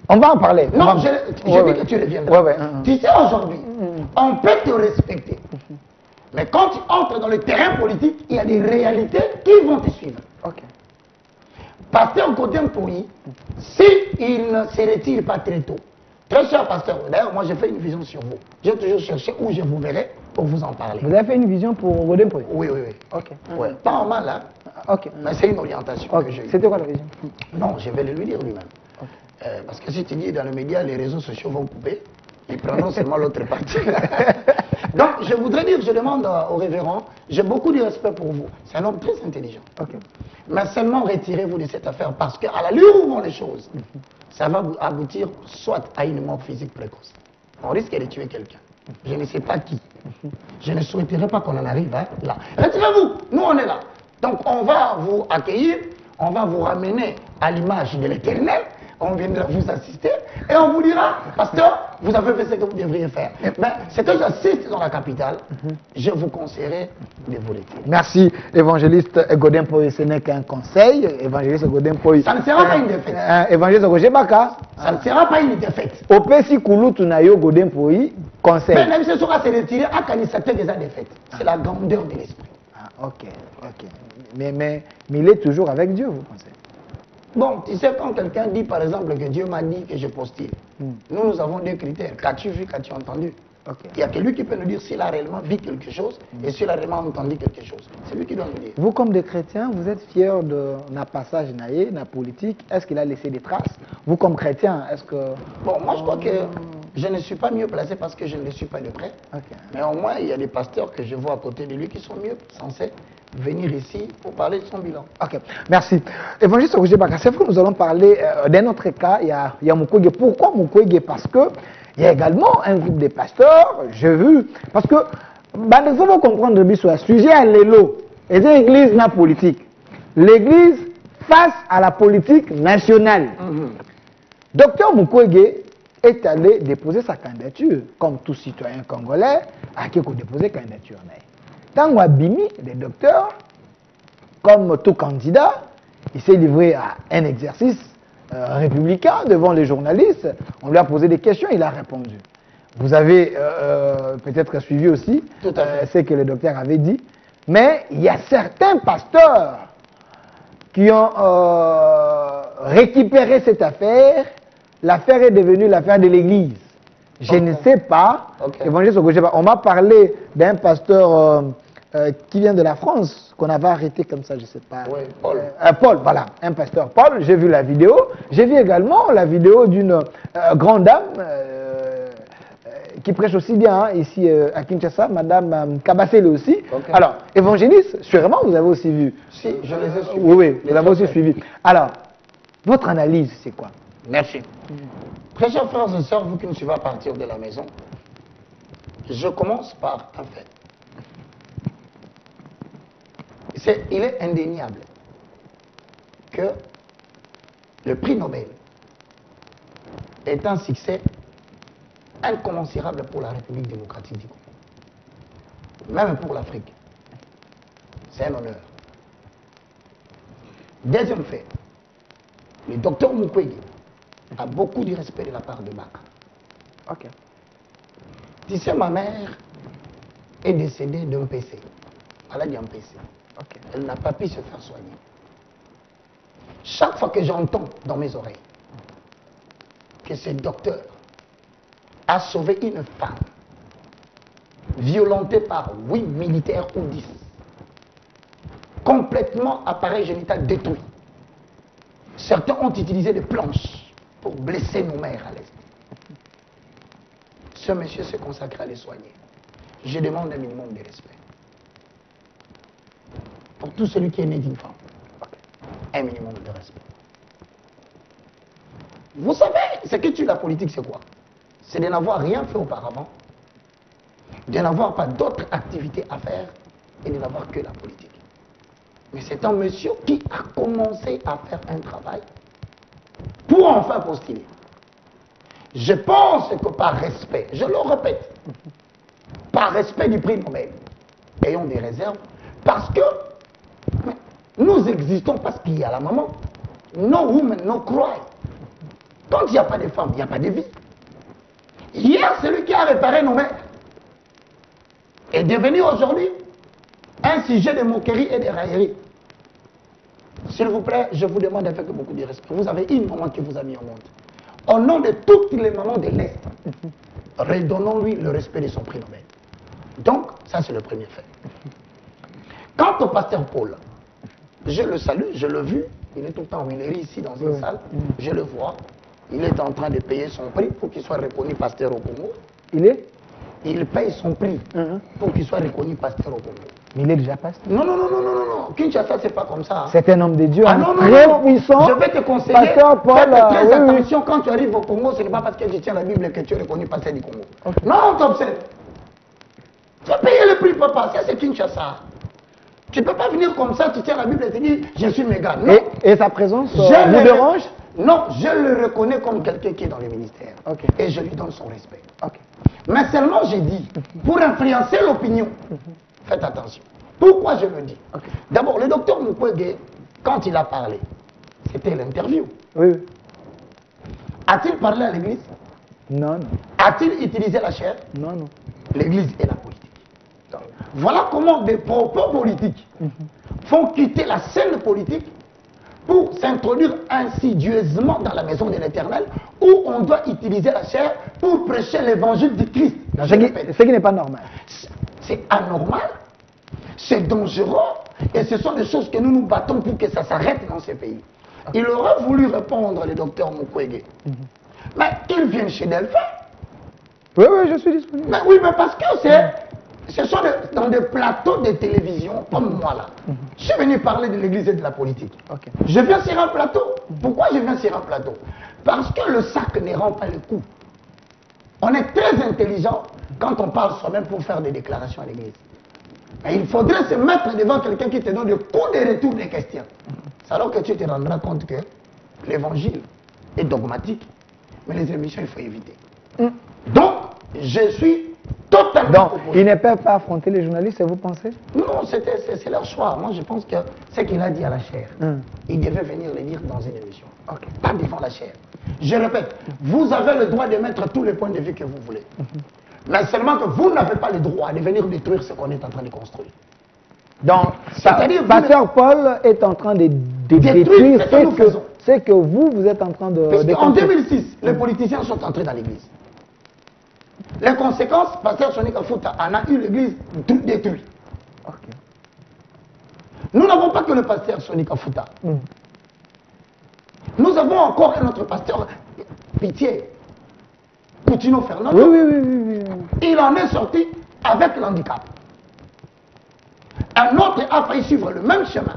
On va en parler. Non, je dis que tu reviendras. Tu sais, aujourd'hui, on peut te respecter. Mais quand tu entres dans le terrain politique, il y a des réalités qui vont te suivre. Ok. Pasteur Godin Poyi, s'il ne se retire pas très tôt, très cher pasteur, d'ailleurs, moi j'ai fait une vision sur vous. J'ai toujours cherché où je vous verrai pour vous en parler. Vous avez fait une vision pour Godin Poyi? Oui. Ok. Ouais. Pas en mal, hein. Ok. Mais c'est une orientation que j'ai eue. C'était quoi la vision? Non, je vais le lui dire lui-même. Parce que si tu dis dans les médias, les réseaux sociaux vont couper, ils prendront seulement l'autre partie. Donc, je voudrais dire, je demande au révérend, j'ai beaucoup de respect pour vous. C'est un homme très intelligent. Ok. Mais seulement retirez-vous de cette affaire parce qu'à l'allure où vont les choses, ça va aboutir soit à une mort physique précoce. On risque de tuer quelqu'un. Je ne sais pas qui. Je ne souhaiterais pas qu'on en arrive là. Retirez-vous, nous on est là. Donc on va vous accueillir, on va vous ramener à l'image de l'Éternel. On viendra vous assister et on vous dira, pasteur, vous avez fait ce que vous devriez faire. Mais c'est que j'assiste dans la capitale, je vous conseillerais de vous retirer. Merci, évangéliste Godin Poyi. Ce n'est qu'un conseil, évangéliste Godin Poyi. Ça ne sera pas une défaite. Évangéliste Gojebaka. Ça ne sera pas une défaite. Au Pessi Kouloutou Nayo Godin Poyi, conseil. Mais même si ce sera se retirer, à Kanissate déjà défaite. C'est la grandeur de l'esprit. Ok. Mais il est toujours avec Dieu, vous pensez? Bon, tu sais, quand quelqu'un dit par exemple que Dieu m'a dit que je postule, nous avons deux critères. Qu'as-tu vu, qu'as-tu entendu? Il y a que lui qui peut nous dire s'il a réellement vu quelque chose et s'il a réellement entendu quelque chose. C'est lui qui doit nous dire. Vous, comme des chrétiens, vous êtes fiers de notre passage naïe, notre politique. Est-ce qu'il a laissé des traces? Vous, comme chrétien, est-ce que... Bon, moi je crois que je ne suis pas mieux placé parce que je ne le suis pas de près. Mais au moins, il y a des pasteurs que je vois à côté de lui qui sont mieux censés venir ici pour parler de son bilan. Ok, merci. Évangéliste Gojebaka, c'est vrai que nous allons parler d'un autre cas, il y a Mukwege. Pourquoi Mukwege? Parce que il y a également un groupe de pasteurs, j'ai vu, parce que, il faut comprendre le sujet à l'élo, et c'est l'église na politique. L'église face à la politique nationale. Docteur Mukwege est allé déposer sa candidature, comme tout citoyen congolais, à qui il déposer candidature. Tango Abimi, le docteur, comme tout candidat, il s'est livré à un exercice républicain devant les journalistes. On lui a posé des questions, il a répondu. Vous avez peut-être suivi aussi ce que le docteur avait dit. Mais il y a certains pasteurs qui ont récupéré cette affaire. L'affaire est devenue l'affaire de l'église. Je ne sais pas. Évangéliste Gojebaka, on m'a parlé d'un pasteur qui vient de la France, qu'on avait arrêté comme ça, je ne sais pas. Oui, Paul. Paul, voilà, un pasteur Paul. J'ai vu la vidéo. J'ai vu également la vidéo d'une grande dame qui prêche aussi bien hein, ici à Kinshasa, Madame Kabasele aussi. Alors, évangéliste, sûrement vous avez aussi vu. Si, je les ai suivis. Oui, vous avez aussi suivi. Alors, votre analyse, c'est quoi? Merci. Très chers frères et sœurs, vous qui me suivez à partir de la maison, je commence par un fait. Il est indéniable que le prix Nobel est un succès incommensurable pour la République démocratique du Congo, même pour l'Afrique. C'est un honneur. Deuxième fait, le docteur Mukwege a beaucoup de respect de la part de Baka. Tu sais, ma mère est décédée d'un PC. Elle a un PC. Elle n'a pas pu se faire soigner. Chaque fois que j'entends dans mes oreilles que ce docteur a sauvé une femme violenté par 8 militaires ou 10. Complètement appareil génital détruit. Certains ont utilisé des planches pour blesser nos mères à l'Est. Ce monsieur s'est consacré à les soigner. Je demande un minimum de respect. Pour tout celui qui est né d'une femme, un minimum de respect. Vous savez, ce qui tue la politique, c'est quoi? C'est de n'avoir rien fait auparavant, de n'avoir pas d'autres activités à faire et de n'avoir que la politique. Mais c'est un monsieur qui a commencé à faire un travail pour enfin postuler. Je pense que par respect, je le répète, par respect du prix Nobel, ayons des réserves, parce que nous existons parce qu'il y a la maman. No woman, no cry. Quand il n'y a pas de femmes, il n'y a pas de vie. Hier, celui qui a réparé nos mères est devenu aujourd'hui un sujet de moquerie et de raillerie. S'il vous plaît, je vous demande avec beaucoup de respect. Vous avez une maman qui vous a mis au monde. Au nom de toutes les mamans de l'Est, redonnons-lui le respect de son prix Nobel. Donc, ça c'est le premier fait. Quant au pasteur Paul, je le salue, je l'ai vu, il est tout le temps, il est ici dans une salle, je le vois, il est en train de payer son prix pour qu'il soit reconnu pasteur au Congo. Il paye son prix pour qu'il soit reconnu pasteur au Congo. Mais il est déjà pasteur. Non. Kinshasa, c'est pas comme ça. Hein. C'est un homme de Dieu, non, très puissant. Je vais te conseiller. Pasteur Paul, fais très attention quand tu arrives au Congo, ce n'est pas parce que tu tiens la Bible que tu es reconnu pasteur du Congo. Okay. Non, on t'observe. Tu vas payer le prix, papa. Ça, c'est Kinshasa. Tu ne peux pas venir comme ça, tu tiens la Bible et te dire je suis méga. Non. Et sa présence vous dérange? Non, je le reconnais comme quelqu'un qui est dans le ministère. Okay. Et je lui donne son respect. Okay. Mais seulement j'ai dit, pour influencer l'opinion, faites attention. Pourquoi je le dis? Okay. D'abord, le docteur Mukwege, quand il a parlé, c'était l'interview. Oui. A-t-il parlé à l'église? Non. A-t-il utilisé la chair? Non. L'église et la politique. Donc, voilà comment des propos politiques font quitter la scène politique pour s'introduire insidieusement dans la maison de l'Éternel, où on doit utiliser la chair pour prêcher l'évangile du Christ. Ce qui n'est pas normal. C'est anormal, c'est dangereux, et ce sont des choses que nous nous battons pour que ça s'arrête dans ces pays. Okay. Il aurait voulu répondre, le docteur Mukwege, mais il vient chez Delphin. Oui, je suis disponible. Mais oui, mais parce que ce sont dans des plateaux de télévision, comme moi là. Je suis venu parler de l'église et de la politique. Okay. Je viens sur un plateau. Pourquoi je viens sur un plateau? Parce que le sac ne rend pas le coup. On est très intelligent quand on parle soi-même pour faire des déclarations à l'église. Mais il faudrait se mettre devant quelqu'un qui te donne le coup de retour des questions. C'est alors que tu te rendras compte que l'évangile est dogmatique, mais les émissions, il faut éviter. Donc, je suis totalement... Donc, ils ne peuvent pas affronter les journalistes, vous pensez? Non, c'est leur choix. Moi, je pense que ce qu'il a dit à la chair, il devait venir le dire dans une émission. Okay. Pas devant la chair. Je répète, vous avez le droit de mettre tous les points de vue que vous voulez. Mais seulement que vous n'avez pas le droit de venir détruire ce qu'on est en train de construire. Donc, pasteur Paul est en train de détruire ce que vous êtes en train de... Parce qu'en 2006, les politiciens sont entrés dans l'église. Les conséquences, pasteur Sonika Fouta en a eu l'église détruite. Okay. Nous n'avons pas que le pasteur Sonika Fouta. Nous avons encore un autre pasteur, Pitié, Coutinho Fernando. Oui. Il en est sorti avec l'handicap. Un autre a failli suivre le même chemin.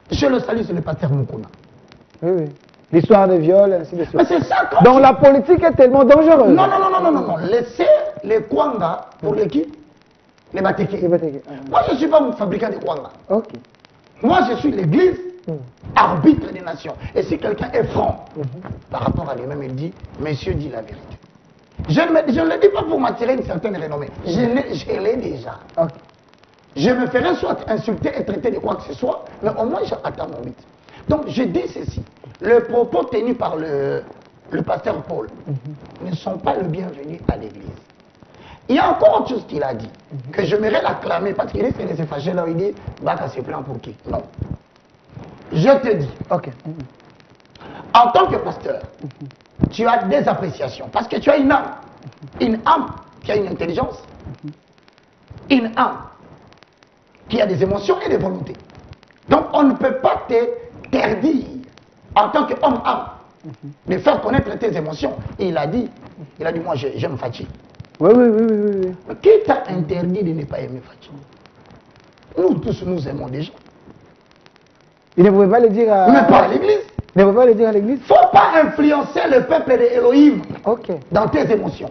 Je le salue, c'est le pasteur Mukuna. Oui. L'histoire des viols, ainsi de suite. Mais c'est ça quand donc la politique est tellement dangereuse. Non. Laissez les Kwanga pour l'équipe, les Bateke. Moi, je ne suis pas un fabricant de Kwanga. Okay. Moi, je suis l'église, arbitre des nations. Et si quelqu'un est franc par rapport à lui-même, il dit, monsieur dit la vérité. Je ne le dis pas pour m'attirer une certaine renommée. Je l'ai déjà. Okay. Je me ferai soit insulter et traiter de quoi que ce soit, mais au moins j'attends mon but. Donc je dis ceci. Les propos tenus par le pasteur Paul ne sont pas le bienvenu à l'église. Il y a encore autre chose qu'il a dit, que j'aimerais l'acclamer, parce qu'il risque de se fâcher là où il dit, Baka se plaint pour qui? Non. Je te dis, en tant que pasteur, tu as des appréciations, parce que tu as une âme qui a une intelligence. une âme qui a des émotions et des volontés. Donc on ne peut pas t'interdire en tant qu'homme-âme de faire connaître tes émotions. Et il a dit moi j'aime Fachi. Oui, oui, oui, oui, oui. Mais qui t'a interdit de ne pas aimer Fachi? Nous tous, nous aimons des gens. Il ne pouvait pas le dire à... Mais pas à l'église. Il ne pouvait pas le dire à l'église. Il ne faut pas influencer le peuple de Elohim dans tes émotions.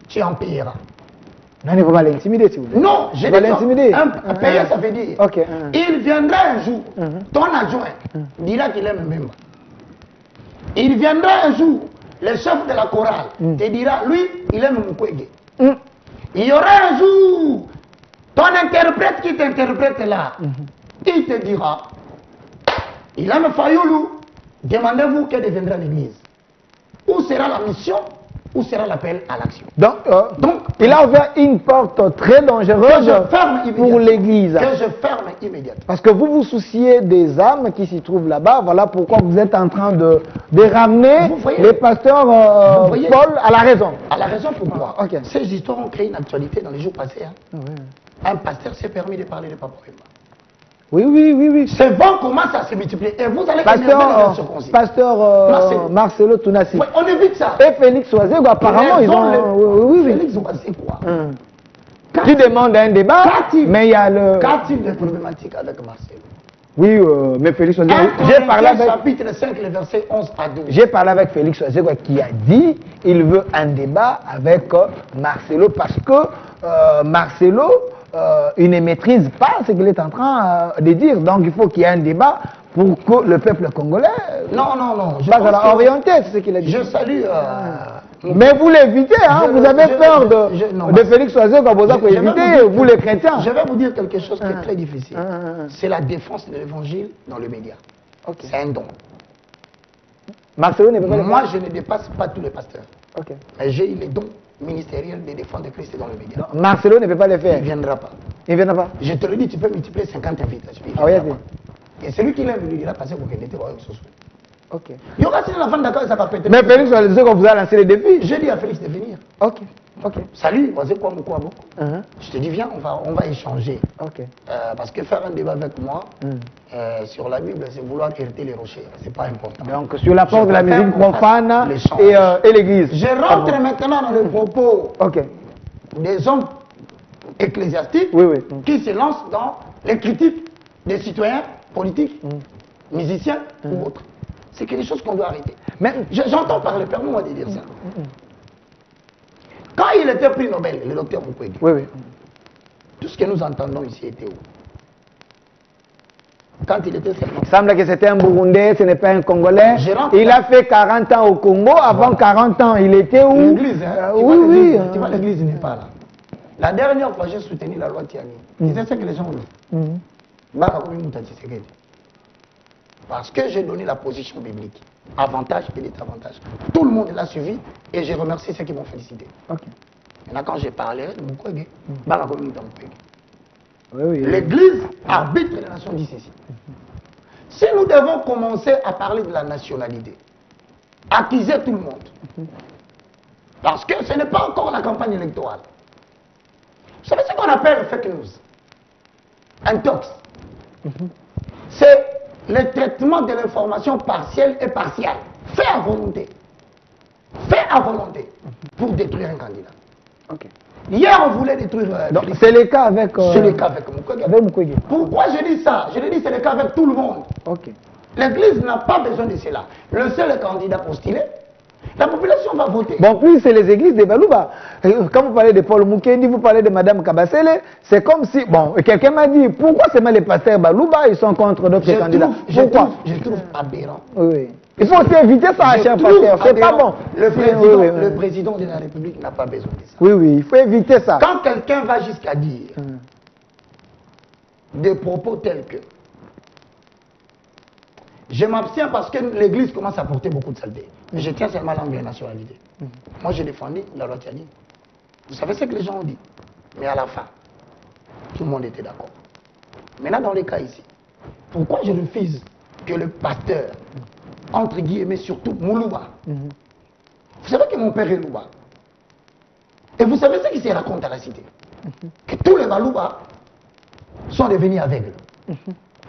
Tu en payeras. Non, il ne faut pas l'intimider, si vous voulez. Non, je vais l'intimider. Payer, ça veut dire. Il viendra un jour, ton adjoint dira qu'il aime même. Il viendra un jour, le chef de la chorale te dira, lui, il aime Mukwege. Il y aura un jour, ton interprète qui t'interprète là, il te dira, il aime Fayoulou, demandez-vous que deviendra l'église. Où sera la mission? Où sera l'appel à l'action? Donc, il a ouvert une porte très dangereuse pour l'église. Que je ferme immédiatement. Parce que vous vous souciez des âmes qui s'y trouvent là-bas. Voilà pourquoi vous êtes en train de ramener les pasteurs Paul à la raison. À la raison, pourquoi? Ces histoires ont créé une actualité dans les jours passés. Un pasteur s'est permis de parler de Papa Wemba. Oui, oui, oui, oui. Ces vents commencent à se multiplier. Et vous allez Pasteur Marcelo Tounassi. Oui, on évite ça. Et Félix Oisego, apparemment, ils ont... Oui, Félix Oisego, quoi. Tu demandes un débat, mais il y a le... Qu'a-t-il de problématique avec Marcelo? Oui, mais Félix Oisego... J'ai parlé avec... chapitre 5, le verset 11 à 12. J'ai parlé avec Félix Oisego qui a dit qu'il veut un débat avec Marcelo parce que Marcelo... il ne maîtrise pas ce qu'il est en train de dire. Donc il faut qu'il y ait un débat pour que le peuple congolais soit orienté, c'est ce qu'il a dit. Je salue... mais vous l'évitez, hein, vous avez peur de Félix Oisego, vous les chrétiens. Je vais vous dire quelque chose qui est très difficile. C'est la défense de l'évangile dans le média. C'est un don. Marcelo ne peut pas Moi, je ne dépasse pas tous les pasteurs. Mais j'ai eu les dons ministériels de défense de Christ dans le média. Non, Marcelo ne peut pas le faire. Il ne viendra pas. Il ne viendra pas. Je te le dis, tu peux multiplier 50 invitations. Et celui qui l'aime lui dira passer pour qu'il était royaume sous. Il y aura si la fin d'accord, ça va péter. Mais Félix Oisego vous a lancé les défis. J'ai dit à Félix de venir. Salut, on sait quoi, je te dis, viens, on va échanger. Parce que faire un débat avec moi sur la Bible, c'est vouloir hériter les rochers. C'est pas important. Donc, sur la porte de la musique profane et l'église. Je rentre maintenant dans le propos des hommes ecclésiastiques qui se lancent dans les critiques des citoyens politiques, musiciens ou autres. C'est quelque chose qu'on doit arrêter. Mais j'entends parler, permets-moi de dire ça. Quand il était prix Nobel, le docteur Mukwege, tout ce que nous entendons ici était où? Quand il était seulement... Il semble que c'était un Burundais, ce n'est pas un Congolais. Il a fait 40 ans au Congo. Avant 40 ans, il était où? L'église, hein? Tu vois, l'église n'est pas là. La dernière fois, j'ai soutenu la loi Tiani. C'est ce que les gens ont dit. Parce que j'ai donné la position biblique. Avantage et désavantage. Tout le monde l'a suivi et j'ai remercié ceux qui m'ont félicité. Maintenant, quand j'ai parlé de Mukwege, l'Église arbitre les nations d'ici. Si nous devons commencer à parler de la nationalité, accuser tout le monde, parce que ce n'est pas encore la campagne électorale. Vous savez ce qu'on appelle fake news? Un tox. C'est le traitement de l'information partielle et partielle, fait à volonté. Fait à volonté pour détruire un candidat. Hier, on voulait détruire... c'est le cas avec... c'est le cas avec Mukwege. Pourquoi je dis ça? Je dis c'est le cas avec tout le monde. L'Église n'a pas besoin de cela. Le seul candidat postulé, la population va voter. Bon, puis c'est les églises de Balouba. Quand vous parlez de Paul Mukendi, vous parlez de Madame Kabasele, c'est comme si... Bon, quelqu'un m'a dit, pourquoi seulement les pasteurs Balouba, ils sont contre d'autres candidats? Pourquoi? Je trouve aberrant. Il faut aussi éviter ça, cher pasteur. C'est pas bon. Le président de la République n'a pas besoin de ça. Il faut éviter ça. Quand quelqu'un va jusqu'à dire des propos tels que je m'abstiens parce que l'Église commence à porter beaucoup de saleté. Mais je tiens seulement l'angle de la nationalité. Moi, j'ai défendu la loi Tiani. Vous savez ce que les gens ont dit. Mais à la fin, tout le monde était d'accord. Maintenant, dans les cas ici, pourquoi je refuse que le pasteur, entre guillemets, surtout Moulouba, vous savez que mon père est Louba. Et vous savez ce qui se raconte à la cité. que tous les Balouba sont devenus aveugles.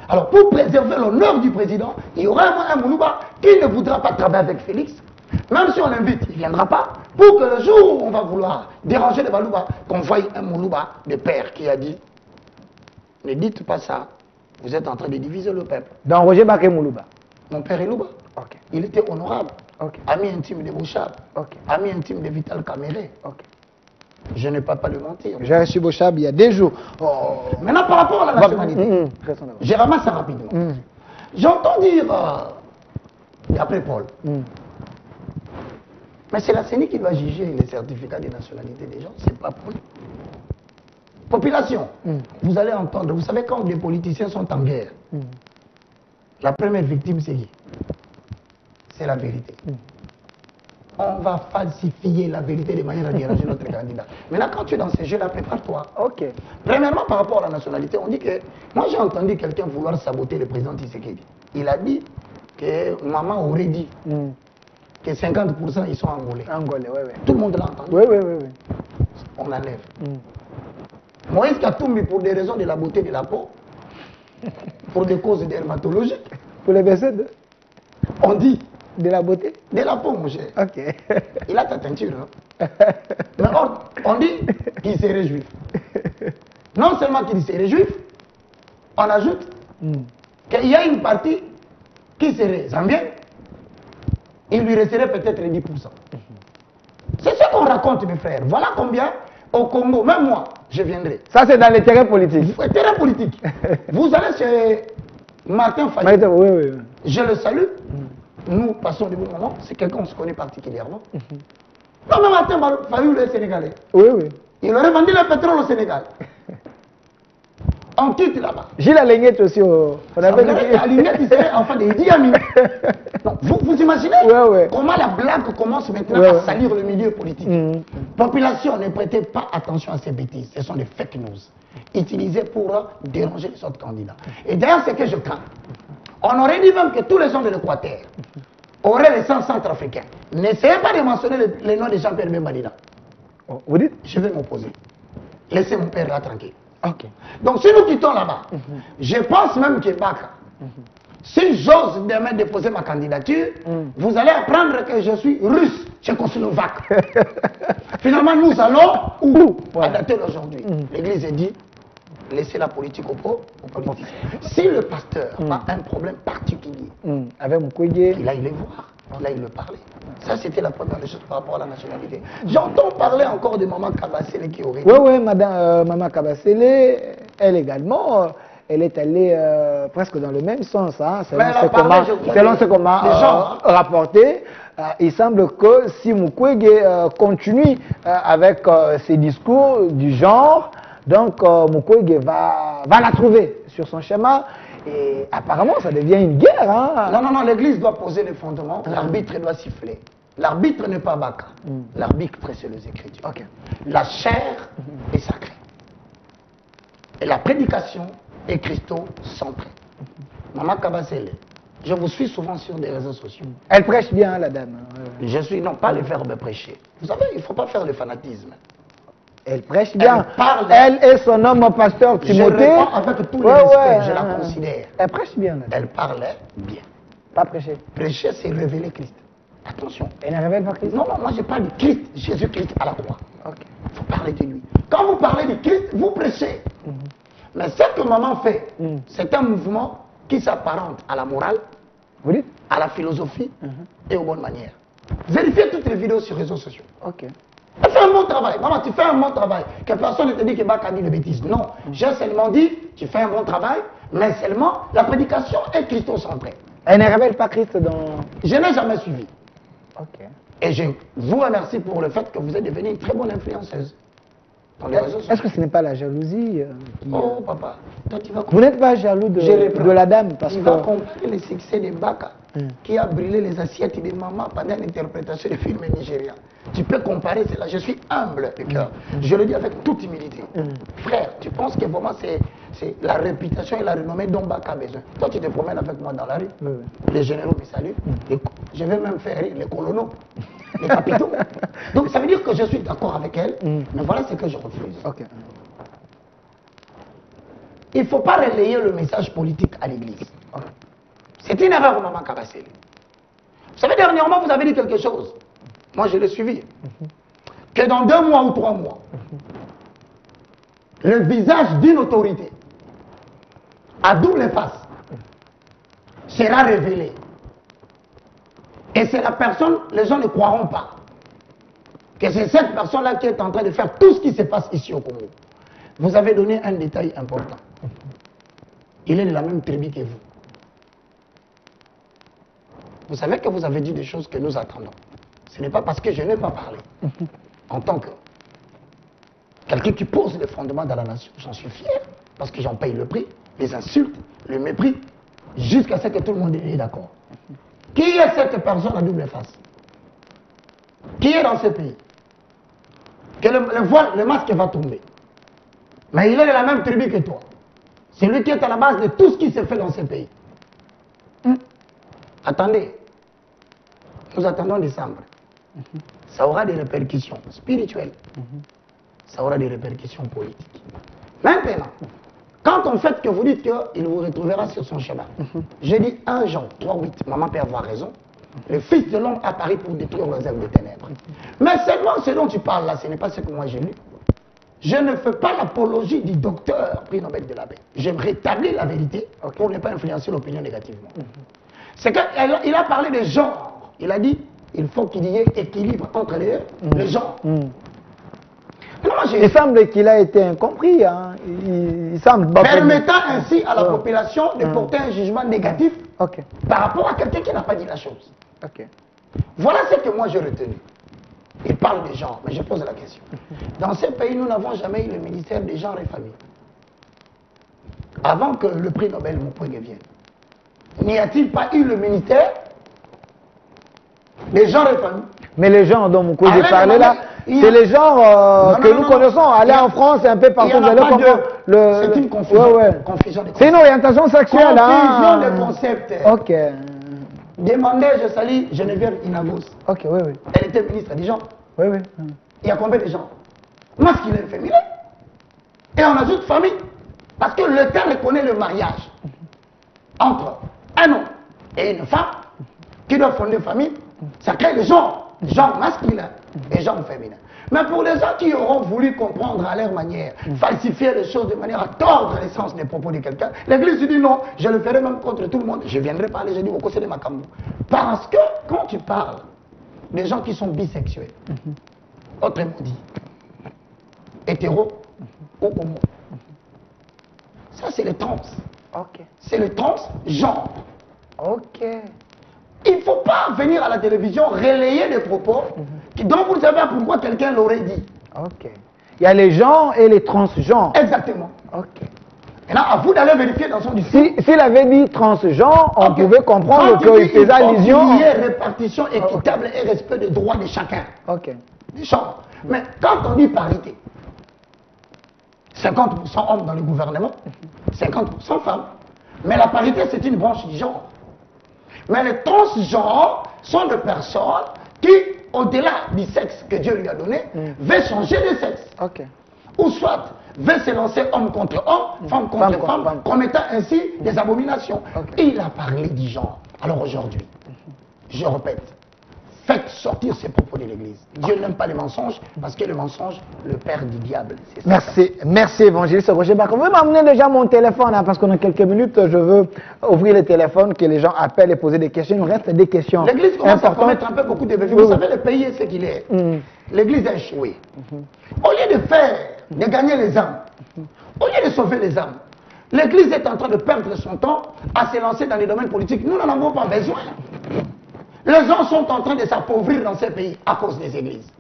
Alors, pour préserver l'honneur du président, il y aura un Moulouba qui ne voudra pas travailler avec Félix. Même si on l'invite, il ne viendra pas. Pour que le jour où on va vouloir déranger les Balouba, qu'on voie un Moulouba de père qui a dit « Ne dites pas ça, vous êtes en train de diviser le peuple. » Donc Roger Baké Moulouba. Mon père est Louba. Ok. Il était honorable. Ok. Ami intime de Bouchard. Ok. Ami intime de Vital Caméré. Ok. Je ne peux pas le mentir. J'ai reçu Bochab il y a des jours. Oh. Maintenant, par rapport à la nationalité, Restons d'abord. je ramasse ça rapidement. J'entends dire, d'après Paul, mais c'est la CENI qui doit juger les certificats de nationalité des gens, c'est pas pour nous. Population, vous allez entendre, vous savez quand les politiciens sont en guerre, la première victime c'est qui? C'est la vérité. On va falsifier la vérité de manière à déranger notre candidat. Maintenant, quand tu es dans ces jeux-là, prépare-toi. Ok. Premièrement, par rapport à la nationalité, on dit que... Moi, j'ai entendu quelqu'un vouloir saboter le président Tshisekedi. Il a dit que maman aurait dit que 50% ils sont angolais. Angolais, oui, oui. Tout le monde l'a entendu. Oui, oui, oui. On enlève. Moïse Katumbi, pour des raisons de la beauté de la peau, pour des causes dermatologiques, Pour les BC2, on dit de la beauté. de la peau, mon cher. Ok. Il a ta teinture. Hein? Mais on dit qu'il serait juif. Non seulement qu'il serait juif, on ajoute qu'il y a une partie qui serait zambienne, il lui resterait peut-être 10%. C'est ce qu'on raconte, mes frères. Voilà combien au Congo, même moi, je viendrai. Ça, c'est dans les terrains politiques. Terrain politique. Vous allez chez Martin Fayet. Oui, oui. Je le salue. Nous passons du bon moment. C'est quelqu'un qu'on se connaît particulièrement. Non, mais Martin Fayou, le Sénégalais. Oui, oui. Il aurait vendu le pétrole au Sénégal. On quitte là-bas. Gilles Alenguet aussi. On avait dit... Alinguet, il serait enfant de Idi Amin. Vous imaginez comment la blague commence maintenant à salir le milieu politique. Population, ne prêtez pas attention à ces bêtises. Ce sont des fake news utilisées pour déranger les autres candidats. Et d'ailleurs, ce que je crains, on aurait dit même que tous les gens de l'Équateur auraient les 100 centrafricains. N'essayez pas de mentionner les noms de Jean-Pierre Bembalina. Vous dites? Je vais m'opposer. Laissez mon père là tranquille. Ok. Donc si nous quittons là-bas, je pense même que Baka, si j'ose demain déposer ma candidature, vous allez apprendre que je suis russe, tchécoslovaque. Finalement, nous allons où à dater d'aujourd'hui. L'Église a dit, laissez la politique aux politiciens. Si le pasteur a un problème particulier, avec Mukwege, il aille le voir, il aille le parler. Ça, c'était la première des choses par rapport à la nationalité. J'entends parler encore de Maman Kabasele qui aurait dit... Oui, madame Maman Kabasele, elle également, elle est allée presque dans le même sens, hein, selon ce qu'on m'a rapporté. Il semble que si Mukwege continue avec ses discours du genre, donc Mukwege va la trouver sur son schéma. Et apparemment, ça devient une guerre. Hein. Non, l'Église doit poser les fondements, l'arbitre doit siffler. L'arbitre n'est pas Baka. L'arbitre, c'est les Écritures. La chair est sacrée. Et la prédication est Christo-centrée. Maman Kabasele, je vous suis souvent sur des réseaux sociaux. Elle prêche bien, la dame. Je suis, non, pas le verbe prêcher. Vous savez, il ne faut pas faire le fanatisme. Elle prêche bien. Elle et son homme pasteur Timothée. Je réponds avec tous les respects, je la considère. Elle prêche bien. Elle parlait bien. Pas prêcher. Prêcher, c'est révéler Christ. Attention. Elle ne révèle pas Christ? Non, moi je parle de Christ, Jésus-Christ à la croix. Il faut parler de lui. Quand vous parlez de Christ, vous prêchez. Mais ce que maman fait, c'est un mouvement qui s'apparente à la morale, vous dites, à la philosophie et aux bonnes manières. Vérifiez toutes les vidéos sur les réseaux sociaux. Elle fait un bon travail. Maman, tu fais un bon travail. Que personne ne te dit que Baka dit de bêtises. Non. J'ai seulement dit, tu fais un bon travail, mais seulement la prédication est christocentrée. Elle ne révèle pas Christ dans... Je n'ai jamais suivi. Et je vous remercie pour le fait que vous êtes devenue une très bonne influenceuse. Est-ce que ce n'est pas la jalousie Oh papa, toi, tu vas vous n'êtes pas jaloux de la dame parce tu vas comparer le succès de Baka qui a brûlé les assiettes de maman pendant l'interprétation des films nigériens. Tu peux comparer cela. Je suis humble de cœur. Je le dis avec toute humilité. Frère, tu penses que vraiment c'est la réputation et la renommée dont Baka a besoin. Toi, tu te promènes avec moi dans la rue. Les généraux me saluent. Je vais même faire rire les colonels, les capitaux. Donc ça veut dire que je suis d'accord avec elle. Mais voilà ce que je refuse. il ne faut pas relayer le message politique à l'église. C'est une erreur, Maman Karasseli. Vous savez, dernièrement, vous avez dit quelque chose. Moi, je l'ai suivi. Que dans 2 mois ou 3 mois, le visage d'une autorité à double face sera révélé. Et c'est la personne, les gens ne croiront pas que c'est cette personne-là qui est en train de faire tout ce qui se passe ici au Congo. Vous avez donné un détail important. Il est de la même tribu que vous. Vous savez que vous avez dit des choses que nous attendons. Ce n'est pas parce que je n'ai pas parlé. En tant que quelqu'un qui pose les fondements de la nation, j'en suis fier, parce que j'en paye le prix, les insultes, le mépris, jusqu'à ce que tout le monde est d'accord. Qui est cette personne à double face? Qui est dans ce pays? Que le voile, le masque va tomber. Mais il est de la même tribu que toi. C'est lui qui est à la base de tout ce qui se fait dans ce pays. Attendez. Nous attendons décembre. Ça aura des répercussions spirituelles. Ça aura des répercussions politiques. Maintenant, quand on fait que vous dites qu'il vous retrouvera sur son chemin, je dis 1 Jean 3:8, maman peut avoir raison, le Fils de l'homme apparaît pour détruire les œuvres des ténèbres. Mais seulement ce dont tu parles là, ce n'est pas ce que moi j'ai lu. Je ne fais pas l'apologie du docteur prix Nobel de la paix. J'aime rétablir la vérité pour ne pas influencer l'opinion négativement. C'est qu'il a parlé de genre. Il a dit il faut qu'il y ait équilibre entre les genres. Il semble qu'il a été incompris. Hein. Il semble permettant ainsi à la population de porter un jugement négatif par rapport à quelqu'un qui n'a pas dit la chose. Voilà ce que moi j'ai retenu. Il parle de genre, mais je pose la question. Dans ce pays, nous n'avons jamais eu le ministère des genres et familles. Avant que le prix Nobel Mukwege vienne, n'y a-t-il pas eu le ministère des genres et familles? Mais les gens dont Mukwege parlait là, c'est les gens que nous connaissons. Aller en France, un peu partout. C'est une confusion. C'est une orientation sexuelle. Confusion de concepts. Ok. Demandez, je salue Geneviève Inagos. Ok, oui, oui. Elle était ministre des gens. Oui, oui. Il y a combien de gens? Masculin et féminin. Et on ajoute famille. Parce que le terme reconnaît le mariage entre un homme et une femme qui doivent fonder une famille. Ça crée le genre masculin et genre féminin. Mais pour les gens qui auront voulu comprendre à leur manière, falsifier les choses de manière à tordre l'essence des propos de quelqu'un, l'Église dit non, je le ferai même contre tout le monde. Je viendrai parler, je dis au conseil de Makambo. Parce que quand tu parles des gens qui sont bisexuels, autrement dit, hétéro ou homo, ça c'est le trans. C'est le transgenre. Il ne faut pas venir à la télévision relayer des propos dont vous ne savez pas pourquoi quelqu'un l'aurait dit. Il y a les genres et les transgenres. Exactement. Maintenant, à vous d'aller vérifier dans son discours. S'il avait dit transgenre, on pouvait comprendre qu'il faisait allusion. Il y ait répartition équitable et respect des droits de chacun. Des genres. Mais quand on dit parité, 50% hommes dans le gouvernement, 50% femmes. Mais la parité, c'est une branche du genre. Mais les transgenres sont des personnes qui, au-delà du sexe que Dieu lui a donné, veulent changer de sexe. Ou soit veulent se lancer homme contre homme, femme contre femme, commettant ainsi des abominations. Il a parlé du genre. Alors aujourd'hui, je répète, faites sortir ces propos de l'Église. Dieu n'aime pas les mensonges, parce que le mensonge, le père du diable. Merci évangéliste Roger Baka. Vous pouvez m'amener déjà mon téléphone, hein, parce qu'on a quelques minutes, je veux ouvrir le téléphone, que les gens appellent et poser des questions. Il nous reste des questions. L'Église commence à commettre un peu beaucoup de bévues. Vous savez, le pays est ce qu'il est. L'Église a échoué. Au lieu de gagner les âmes, au lieu de sauver les âmes, l'Église est en train de perdre son temps à se lancer dans les domaines politiques. Nous n'en avons pas besoin. Les gens sont en train de s'appauvrir dans ces pays à cause des églises.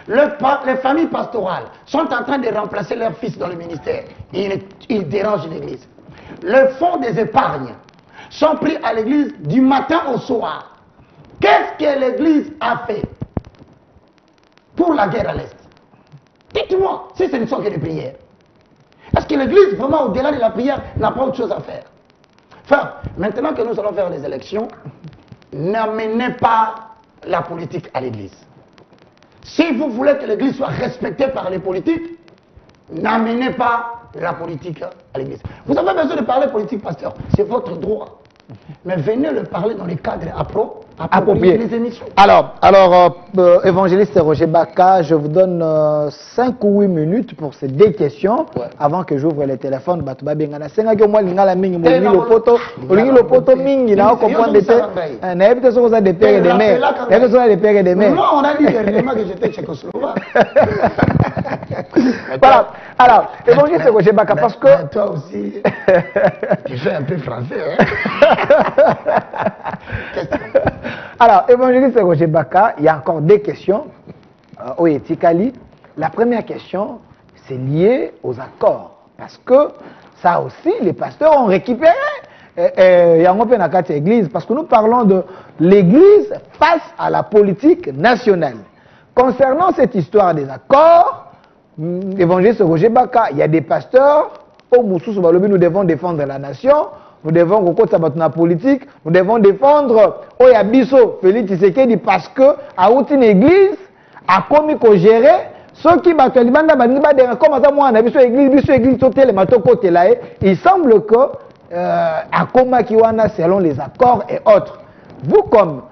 Les familles pastorales sont en train de remplacer leurs fils dans le ministère. Ils dérangent l'église. Les fonds des épargnes sont pris à l'église du matin au soir. Qu'est-ce que l'église a fait pour la guerre à l'Est? Dites-moi, si ce ne sont que des prières. Est-ce que l'église, vraiment au-delà de la prière, n'a pas autre chose à faire? Enfin, maintenant que nous allons faire les élections, n'amenez pas la politique à l'église. Si vous voulez que l'église soit respectée par les politiques, n'amenez pas la politique à l'église. Vous avez besoin de parler politique, pasteur. C'est votre droit. Mais venez le parler dans les cadres appropriés des émissions. Alors, évangéliste Roger Baka, je vous donne 5 ou 8 minutes pour ces 2 questions avant que j'ouvre les téléphones. Batouba Bengana. Senga moi lingala mingi mo lingi le poto mingi na comprendre des na évite ça des pères et des mères. Évite ça des pères et des mères. Moi on a dit dernièrement que j'étais tchécoslovaque. Voilà. Alors, évangéliste Roger Baka parce que toi aussi tu fais un peu français hein. Alors, évangéliste Roger Baka, il y a encore 2 questions. Oui, Tikali. La première question, c'est lié aux accords. Parce que ça aussi, les pasteurs ont récupéré. Il y a un église. Parce que nous parlons de l'église face à la politique nationale. Concernant cette histoire des accords, évangéliste Roger Baka, il y a des pasteurs, au Moussous, nous devons défendre la nation. Nous devons reconnaître la politique, nous devons défendre Oyabiso, Félix Tshisekedi, parce que à une église, à commis qu'on gérer, ceux qui battent les bandes, comme ça, moi, on a vu l'église, il semble que, à Koma Kiwana, selon les accords et autres, vous comme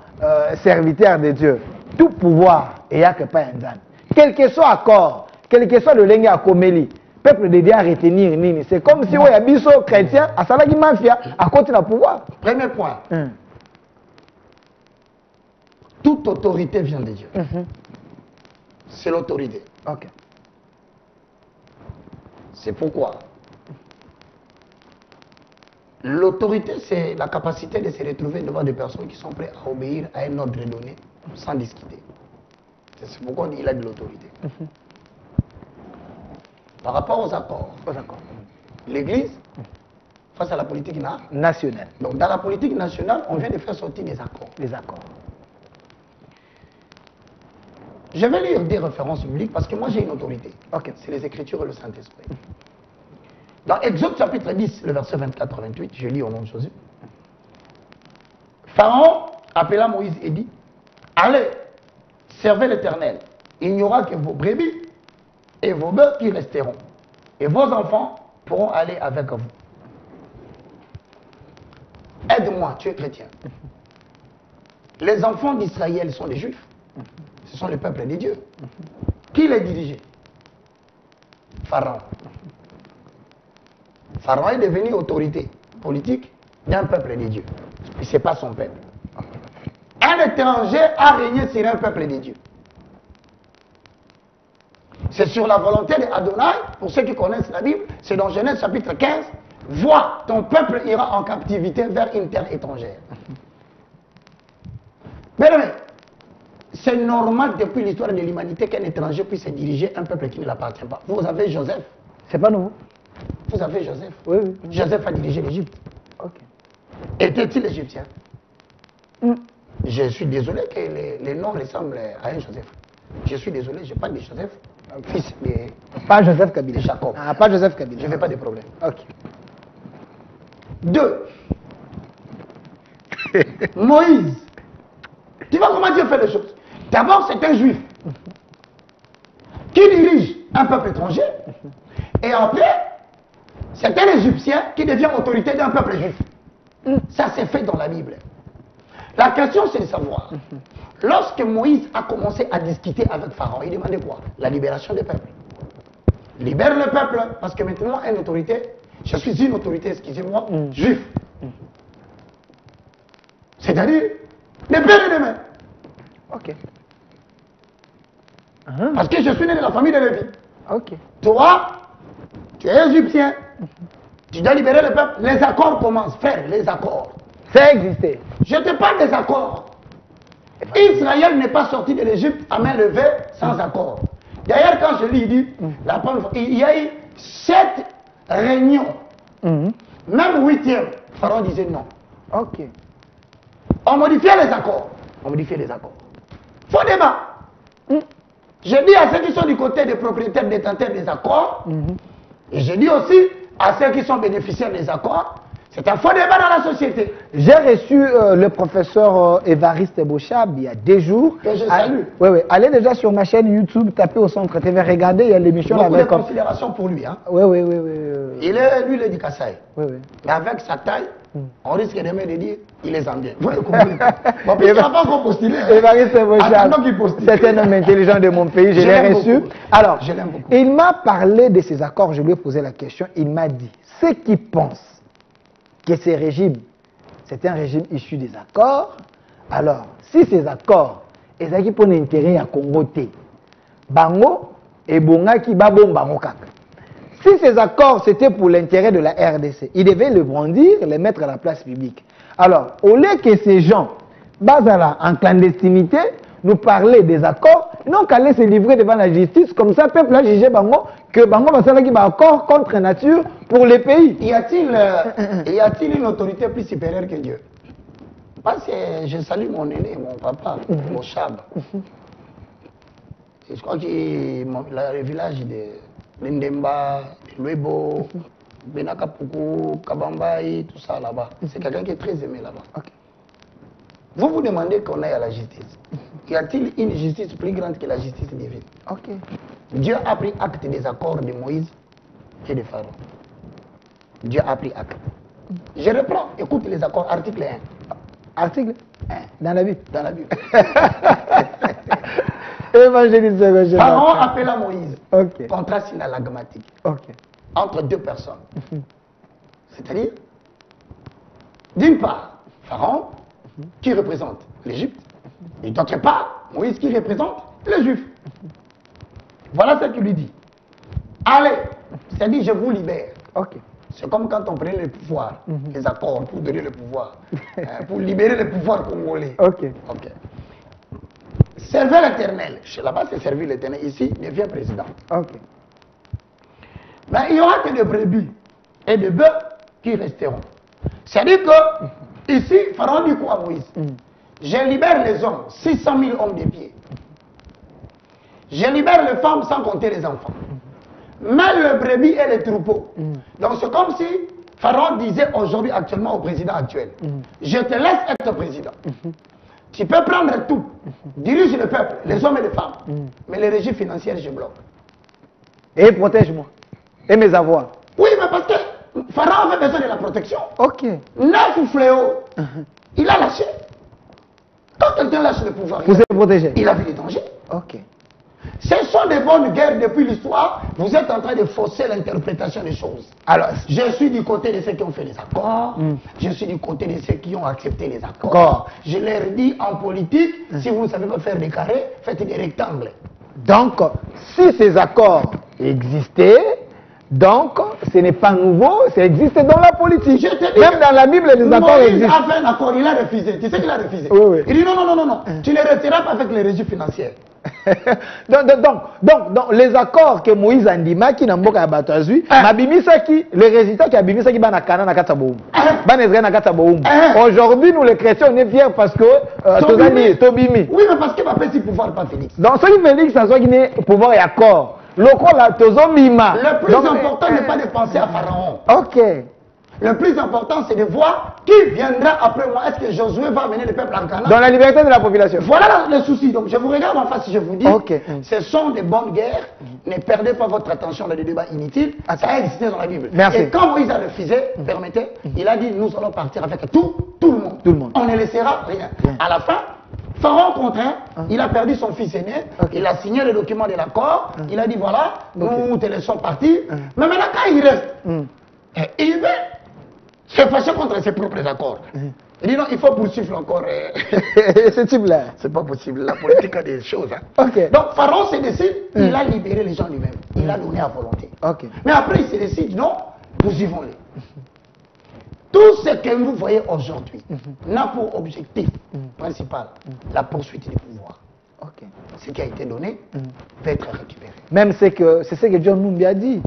serviteur de Dieu, tout pouvoir, il n'y a que pas un zan. Quel que soit accord, quel que soit le lingue à Komeli, peuple de Dieu à retenir nini. C'est comme si on a biso chrétien, à Salagi Mafia, à côté du pouvoir. Premier point. Toute autorité vient de Dieu. C'est l'autorité. Ok. C'est pourquoi l'autorité, c'est la capacité de se retrouver devant des personnes qui sont prêtes à obéir à un ordre donné sans discuter. C'est pourquoi on dit qu'il a de l'autorité. Par rapport aux accords, l'Église, face à la politique nationale. Donc dans la politique nationale, on vient de faire sortir des accords. Les accords. Je vais lire des références bibliques parce que moi j'ai une autorité. Ok. C'est les Écritures et le Saint-Esprit. Dans Exode chapitre 10, le verset 24-28, je lis au nom de Jésus. Pharaon appela Moïse et dit, allez, servez l'Éternel. Il n'y aura que vos brebis et vos bœufs qui resteront. Et vos enfants pourront aller avec vous. Aide-moi, tu es chrétien. Les enfants d'Israël sont des juifs. Ce sont le peuple de Dieu. Qui les dirigeait? Pharaon. Pharaon est devenu autorité politique d'un peuple de Dieu. Et ce n'est pas son peuple. Un étranger a régné sur un peuple de Dieu. C'est sur la volonté d'Adonai, pour ceux qui connaissent la Bible, c'est dans Genèse chapitre 15, vois, ton peuple ira en captivité vers une terre étrangère. Mais c'est normal depuis l'histoire de l'humanité qu'un étranger puisse diriger un peuple qui ne l'appartient pas. Vous avez Joseph. C'est pas nouveau. Vous avez Joseph. Oui, oui. Joseph a dirigé l'Égypte. Ok. Était-il égyptien? Je suis désolé que les noms ressemblent à un Joseph. Je suis désolé, je parle de Joseph, fils de... Pas Joseph Kabila. De Jacob. Ah, pas Joseph Kabila. Je ne fais pas de problème. Ok. 2. Moïse. Tu vois comment Dieu fait les choses? D'abord, c'est un juif qui dirige un peuple étranger. Et après, c'est un Égyptien qui devient autorité d'un peuple juif. Ça, c'est fait dans la Bible. La question, c'est de savoir, lorsque Moïse a commencé à discuter avec Pharaon, il demandait quoi? La libération des peuples. Libère le peuple, parce que maintenant, une autorité, je suis une autorité, excusez-moi, juif. C'est-à-dire, les pères et les mères. Ok. Parce que je suis né de la famille de Lévi. Ok. Toi, tu es égyptien. Tu dois libérer le peuple. Les accords commencent. Frère, les accords. Ça existait. Je te parle des accords. Israël n'est pas sorti de l'Égypte à main levée sans accord. D'ailleurs, quand je lis, il y a eu 7 réunions. Même 8e, Pharaon disait non. Ok. On modifiait les accords. On modifiait les accords. Faux débat. Je dis à ceux qui sont du côté des propriétaires détenteurs des accords, et je dis aussi à ceux qui sont bénéficiaires des accords, C'est un faux débat dans la société. J'ai reçu le professeur Évariste Bochab il y a 2 jours. Que je salue. Oui, oui. Allez déjà sur ma chaîne YouTube, tapez au Centre TV, regardez, il y a l'émission Beaucoup avec... de considération pour lui. Hein. Oui, oui, oui, oui. Il est, lui, il est du Kassai. Oui, oui. Mais avec sa taille, on risque demain de dire il est zambien. Vous comprenez? Bon, puis il n'a pas encore postulé. Évariste Bochab, Attendons qu'il postule. c'est un homme intelligent de mon pays, je l'ai reçu. Beaucoup. Alors, Je l'aime beaucoup. il m'a parlé de ces accords, je lui ai posé la question, il m'a dit, ceux qui pensent que ces régimes, c'est un régime issu des accords, alors, si ces accords, ils ont pour l'intérêt à Congo, Bango et Bongaki, Babon Bango Kaka. Si ces accords, c'était pour l'intérêt de la RDC, ils devaient le brandir, les mettre à la place publique. Alors, au lieu que ces gens, basés en clandestinité, nous parler des accords, non qu'à aller se livrer devant la justice, comme ça, le peuple a jugé Bango, que Bango va faire un accord contre nature pour les pays. Y a-t-il une autorité plus supérieure que Dieu? Parce que je salue mon aîné, mon papa, mon chab. Je crois que le village de Ndemba, de Luebo, Benakapuku, Kabambaï, tout ça là-bas. C'est quelqu'un qui est très aimé là-bas. Okay. Vous vous demandez qu'on aille à la justice. Y a-t-il une justice plus grande que la justice divine? Ok. Dieu a pris acte des accords de Moïse et de Pharaon. Dieu a pris acte. Je reprends, écoute les accords, article 1. Article 1. Dans la Bible. Dans la Bible. Évangéliste. Pharaon appela Moïse. Ok. Contrat synalagmatique. Ok. Entre 2 personnes. C'est-à-dire, d'une part, Pharaon, qui représente l'Égypte, et d'autre part, Moïse, qui représente les Juifs. Voilà ce qu'il lui dit. Allez, c'est-à-dire, je vous libère. Ok. C'est comme quand on prenait le pouvoir, les accords pour donner le pouvoir, pour libérer le pouvoir congolais. Ok. Ok. Servez l'Éternel. Là-bas, c'est servir l'Éternel. Ici, devient président. Ok. Mais il y aura que des brebis et des bœufs qui resteront. C'est-à-dire que, ici, Pharaon dit quoi à Moïse? Je libère les hommes, 600 000 hommes de pied. Je libère les femmes sans compter les enfants. Mais le brebis et les troupeaux. Donc c'est comme si Pharaon disait aujourd'hui actuellement au président actuel, je te laisse être président. Tu peux prendre tout, dirige le peuple, les hommes et les femmes. Mais les régies financières, je bloque. Et protège-moi. Et mes avoirs. Oui, mais parce que Pharaon avait besoin de la protection. Ok. 9 fléaux. Il a lâché. Quand quelqu'un lâche le pouvoir, Vous êtes protégé. il a vu les dangers. Ok. Ce sont des bonnes guerres depuis l'histoire. Vous êtes en train de fausser l'interprétation des choses. Alors, je suis du côté de ceux qui ont fait les accords. Je suis du côté de ceux qui ont accepté les accords. Je leur dis en politique, si vous ne savez pas faire des carrés, faites des rectangles. Donc, si ces accords existaient, donc, ce n'est pas nouveau, ça existe dans la politique. Je te dis, même dans la Bible, les accords Moïse existent. a fait un accord, il a refusé. Tu sais qu'il a refusé. Oui, oui. Il dit non, non, non, non, non. Tu ne resteras pas avec les régies financières. donc, les accords que Moïse a dit, qui n'a pas battu, le résultat qui a bimi ça qui va na kana na kataboum. Aujourd'hui, nous les chrétiens, on est fiers parce que Tobimi. Oui, mais parce que va pas si pouvoir pas Félix. Donc, ce qui Félix, ça soit qui n'est pouvoir et accord. Le plus important n'est pas de penser à Pharaon. Ok. Le plus important, c'est de voir qui viendra après moi. Est-ce que Josué va amener le peuple en Canaan? Dans la liberté de la population. Voilà le souci. Donc je vous regarde en face, je vous dis, okay. Ce sont des bonnes guerres. Ne perdez pas votre attention dans les débats inutiles. Ça a existé dans la Bible. Merci. Et quand Moïse a refusé, permettez, il a dit, nous allons partir avec tout le monde. Tout le monde. On ne laissera rien. À la fin, Pharaon contraint, il a perdu son fils aîné, il a signé le document de l'accord, il a dit voilà, nous te laissons partir. Mais maintenant quand il reste, il veut se fâcher contre ses propres accords. Il dit non, il faut poursuivre encore. Ce type-là. C'est pas possible, la politique a des choses. Okay. Donc Pharaon se décide, il a libéré les gens lui-même, il a donné à volonté. Okay. Mais après il se décide, non, poursuivons-les. Tout ce que vous voyez aujourd'hui n'a pour objectif principal la poursuite du pouvoir. Okay. Ce qui a été donné peut être récupéré. Même c'est ce que John Numbi a dit.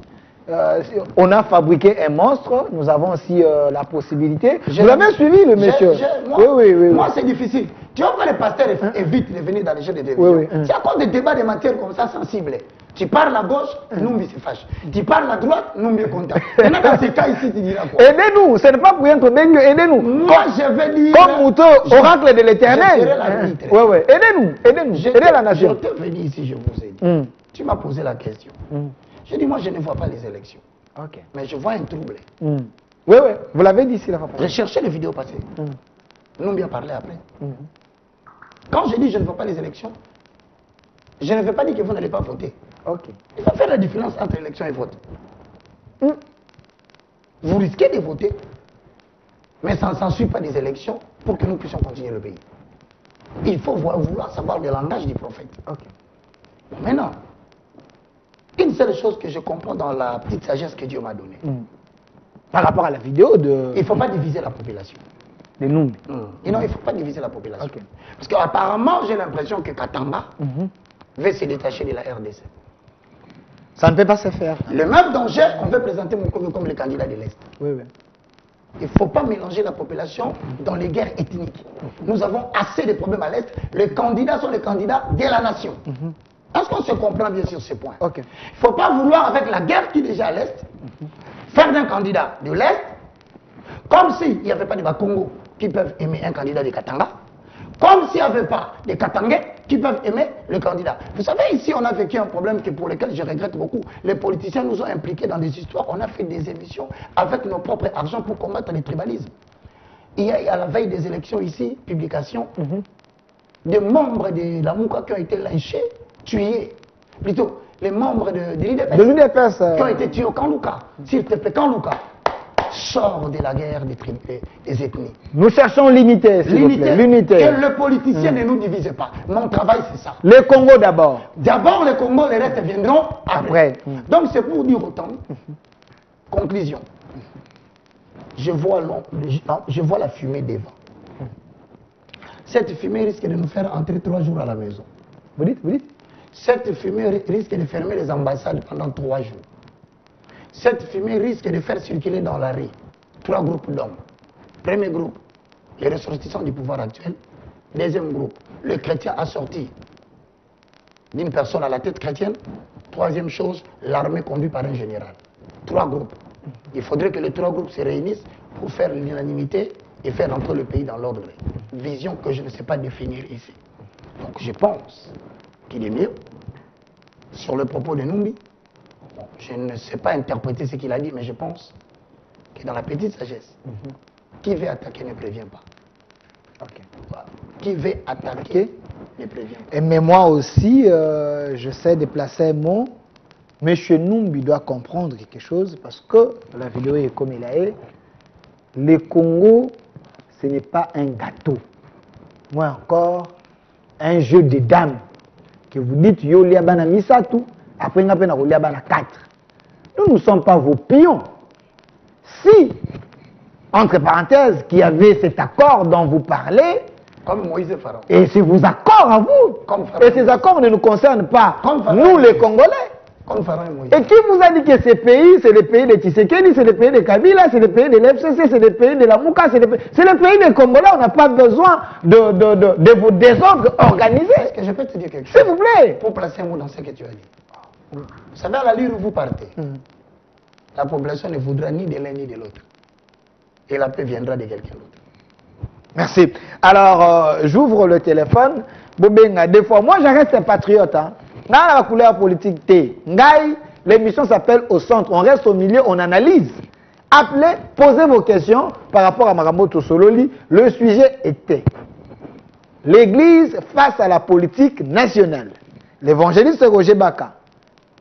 On a fabriqué un monstre, nous avons aussi la possibilité. Vous l'avez suivi, le monsieur? Moi, c'est difficile. Tu vois pourquoi les pasteurs évitent de venir dans les jeux de télévision. Oui, oui. C'est à cause de débats de matières comme ça sensibles. Tu parles à gauche, Numbi se fâche. Tu parles à droite, Numbi est content. Maintenant, dans ces cas ici, tu diras quoi? Aidez-nous, ce n'est pas pour rien que Bengue, aidez-nous. Moi, je vais dire. Comme Mouto, oracle de l'éternel. Oui, oui. Aidez-nous, aidez-nous. Aidez la nation. Je t'ai venu ici, je vous ai dit. Tu m'as posé la question. Je dis, moi, je ne vois pas les élections. Ok. Mais je vois un trouble. Oui, oui. Vous l'avez dit ici, la fois. J'ai cherché les vidéos passées. Numbi a parlé après. Quand je dis je ne vois pas les élections, je ne veux pas dire que vous n'allez pas voter. Ok. Il faut faire la différence entre élection et vote. Vous risquez de voter, mais ça ne s'ensuit pas des élections pour que nous puissions continuer le pays. Il faut vouloir savoir le langage du prophète. Ok. Maintenant, une seule chose que je comprends dans la petite sagesse que Dieu m'a donnée. Par rapport à la vidéo de... Il ne faut pas diviser la population. De nous. Non, il ne faut pas diviser la population. Ok. Parce qu'apparemment, j'ai l'impression que Katanga veut se détacher de la RDC. Ça ne peut pas se faire. Le même danger, on veut présenter Moukoko comme le candidat de l'Est. Oui, oui. Il ne faut pas mélanger la population dans les guerres ethniques. Nous avons assez de problèmes à l'Est. Les candidats sont les candidats de la nation. Est-ce qu'on se comprend bien sur ce point? Ok. Il ne faut pas vouloir, avec la guerre qui est déjà à l'Est, faire d'un candidat de l'Est, comme s'il n'y avait pas de Bakongo qui peuvent aimer un candidat de Katanga, comme s'il n'y avait pas de Katangais qui peuvent aimer le candidat. Vous savez, ici, on a vécu un problème pour lequel je regrette beaucoup. Les politiciens nous ont impliqués dans des histoires. On a fait des émissions avec nos propres argents pour combattre les tribalismes. Il y a à la veille des élections ici, publication, des membres de la Mouka qui ont été lynchés, tués. Plutôt, les membres de l'UDPS qui ont été tués au Kanlouka. S'il te plaît, Kanlouka sort de la guerre des ethnies. Nous cherchons l'unité, l'unité. Que le politicien ne nous divise pas. Mon travail, c'est ça. Le Congo d'abord. D'abord le Congo, les restes viendront après. Donc c'est pour dire autant. Conclusion. Je vois la fumée des vents. Cette fumée risque de nous faire entrer 3 jours à la maison. Vous dites? Cette fumée risque de fermer les ambassades pendant 3 jours. Cette fumée risque de faire circuler dans la rue 3 groupes d'hommes. Premier groupe, les ressortissants du pouvoir actuel. Deuxième groupe, le chrétien assorti d'une personne à la tête chrétienne. Troisième chose, l'armée conduite par un général. 3 groupes. Il faudrait que les 3 groupes se réunissent pour faire l'unanimité et faire entrer le pays dans l'ordre. Vision que je ne sais pas définir ici. Donc je pense qu'il est mieux, sur le propos de Numbi, je ne sais pas interpréter ce qu'il a dit, mais je pense que dans la petite sagesse, qui veut attaquer ne prévient pas. Voilà. Qui veut attaquer ne prévient pas. Mais moi aussi, je sais déplacer un mot. Monsieur Numbi doit comprendre quelque chose parce que la vidéo est comme il est. Le Congo, ce n'est pas un gâteau. Moi encore, un jeu de dames. Que vous dites, yo liabana misatu, après n'a pas liabana 4. Nous ne sommes pas vos pions. Si, entre parenthèses, qu'il y avait cet accord dont vous parlez, comme Moïse et Pharaon. Et c'est vos accords à vous. Et ces accords ne nous concernent pas, nous les Congolais. Comme Pharaon et Moïse. Et qui vous a dit que ces pays, c'est le pays de Tshisekedi, c'est le pays de Kabila, c'est le pays de l'FCC, c'est le pays de la Mouka, c'est le pays des Congolais. On n'a pas besoin de vos désordres organisés. Est-ce que je peux te dire quelque chose? S'il vous plaît. Pour placer un mot dans ce que tu as dit. Vous savez, à la lieu où vous partez, la population ne voudra ni de l'un ni de l'autre. Et la paix viendra de quelqu'un d'autre. Merci. Alors, j'ouvre le téléphone. Bobenga, des fois, moi, je reste un patriote. Hein. Dans la couleur politique T. Ngaï, l'émission s'appelle Au Centre. On reste au milieu, on analyse. Appelez, posez vos questions par rapport à Maramoto Sololi. Le sujet était l'Église face à la politique nationale. L'évangéliste Roger Baka,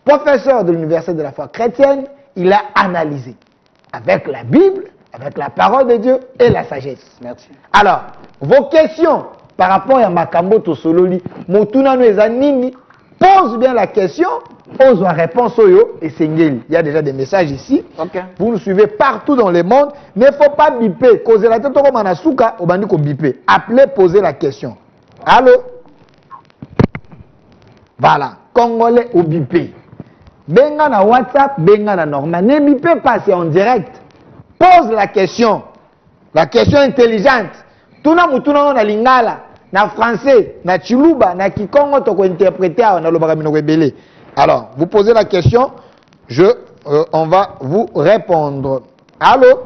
professeur de l'Université de la foi chrétienne, il a analysé avec la Bible, avec la parole de Dieu et la sagesse. Merci. Alors, vos questions par rapport à Maramoto Sololi, Motuna Nini, pose bien la question, pose la réponse Oyo et Sengeli. Il y a déjà des messages ici. Okay. Vous nous suivez partout dans le monde, mais il ne faut pas biper. Causer la tête comme Manasuka, au bandit qu'on biper. Appelez, posez la question. Allô? Voilà. Congolais ou bipé. Benga na WhatsApp, benga na normal. Ne bipez pas, c'est en direct. Pose la question. La question intelligente. Tuna mutuna na lingala. na français, na chiluba, na kikongo, toko interpréter na lobaka minoko ebele. Alors, vous posez la question, on va vous répondre. Allô?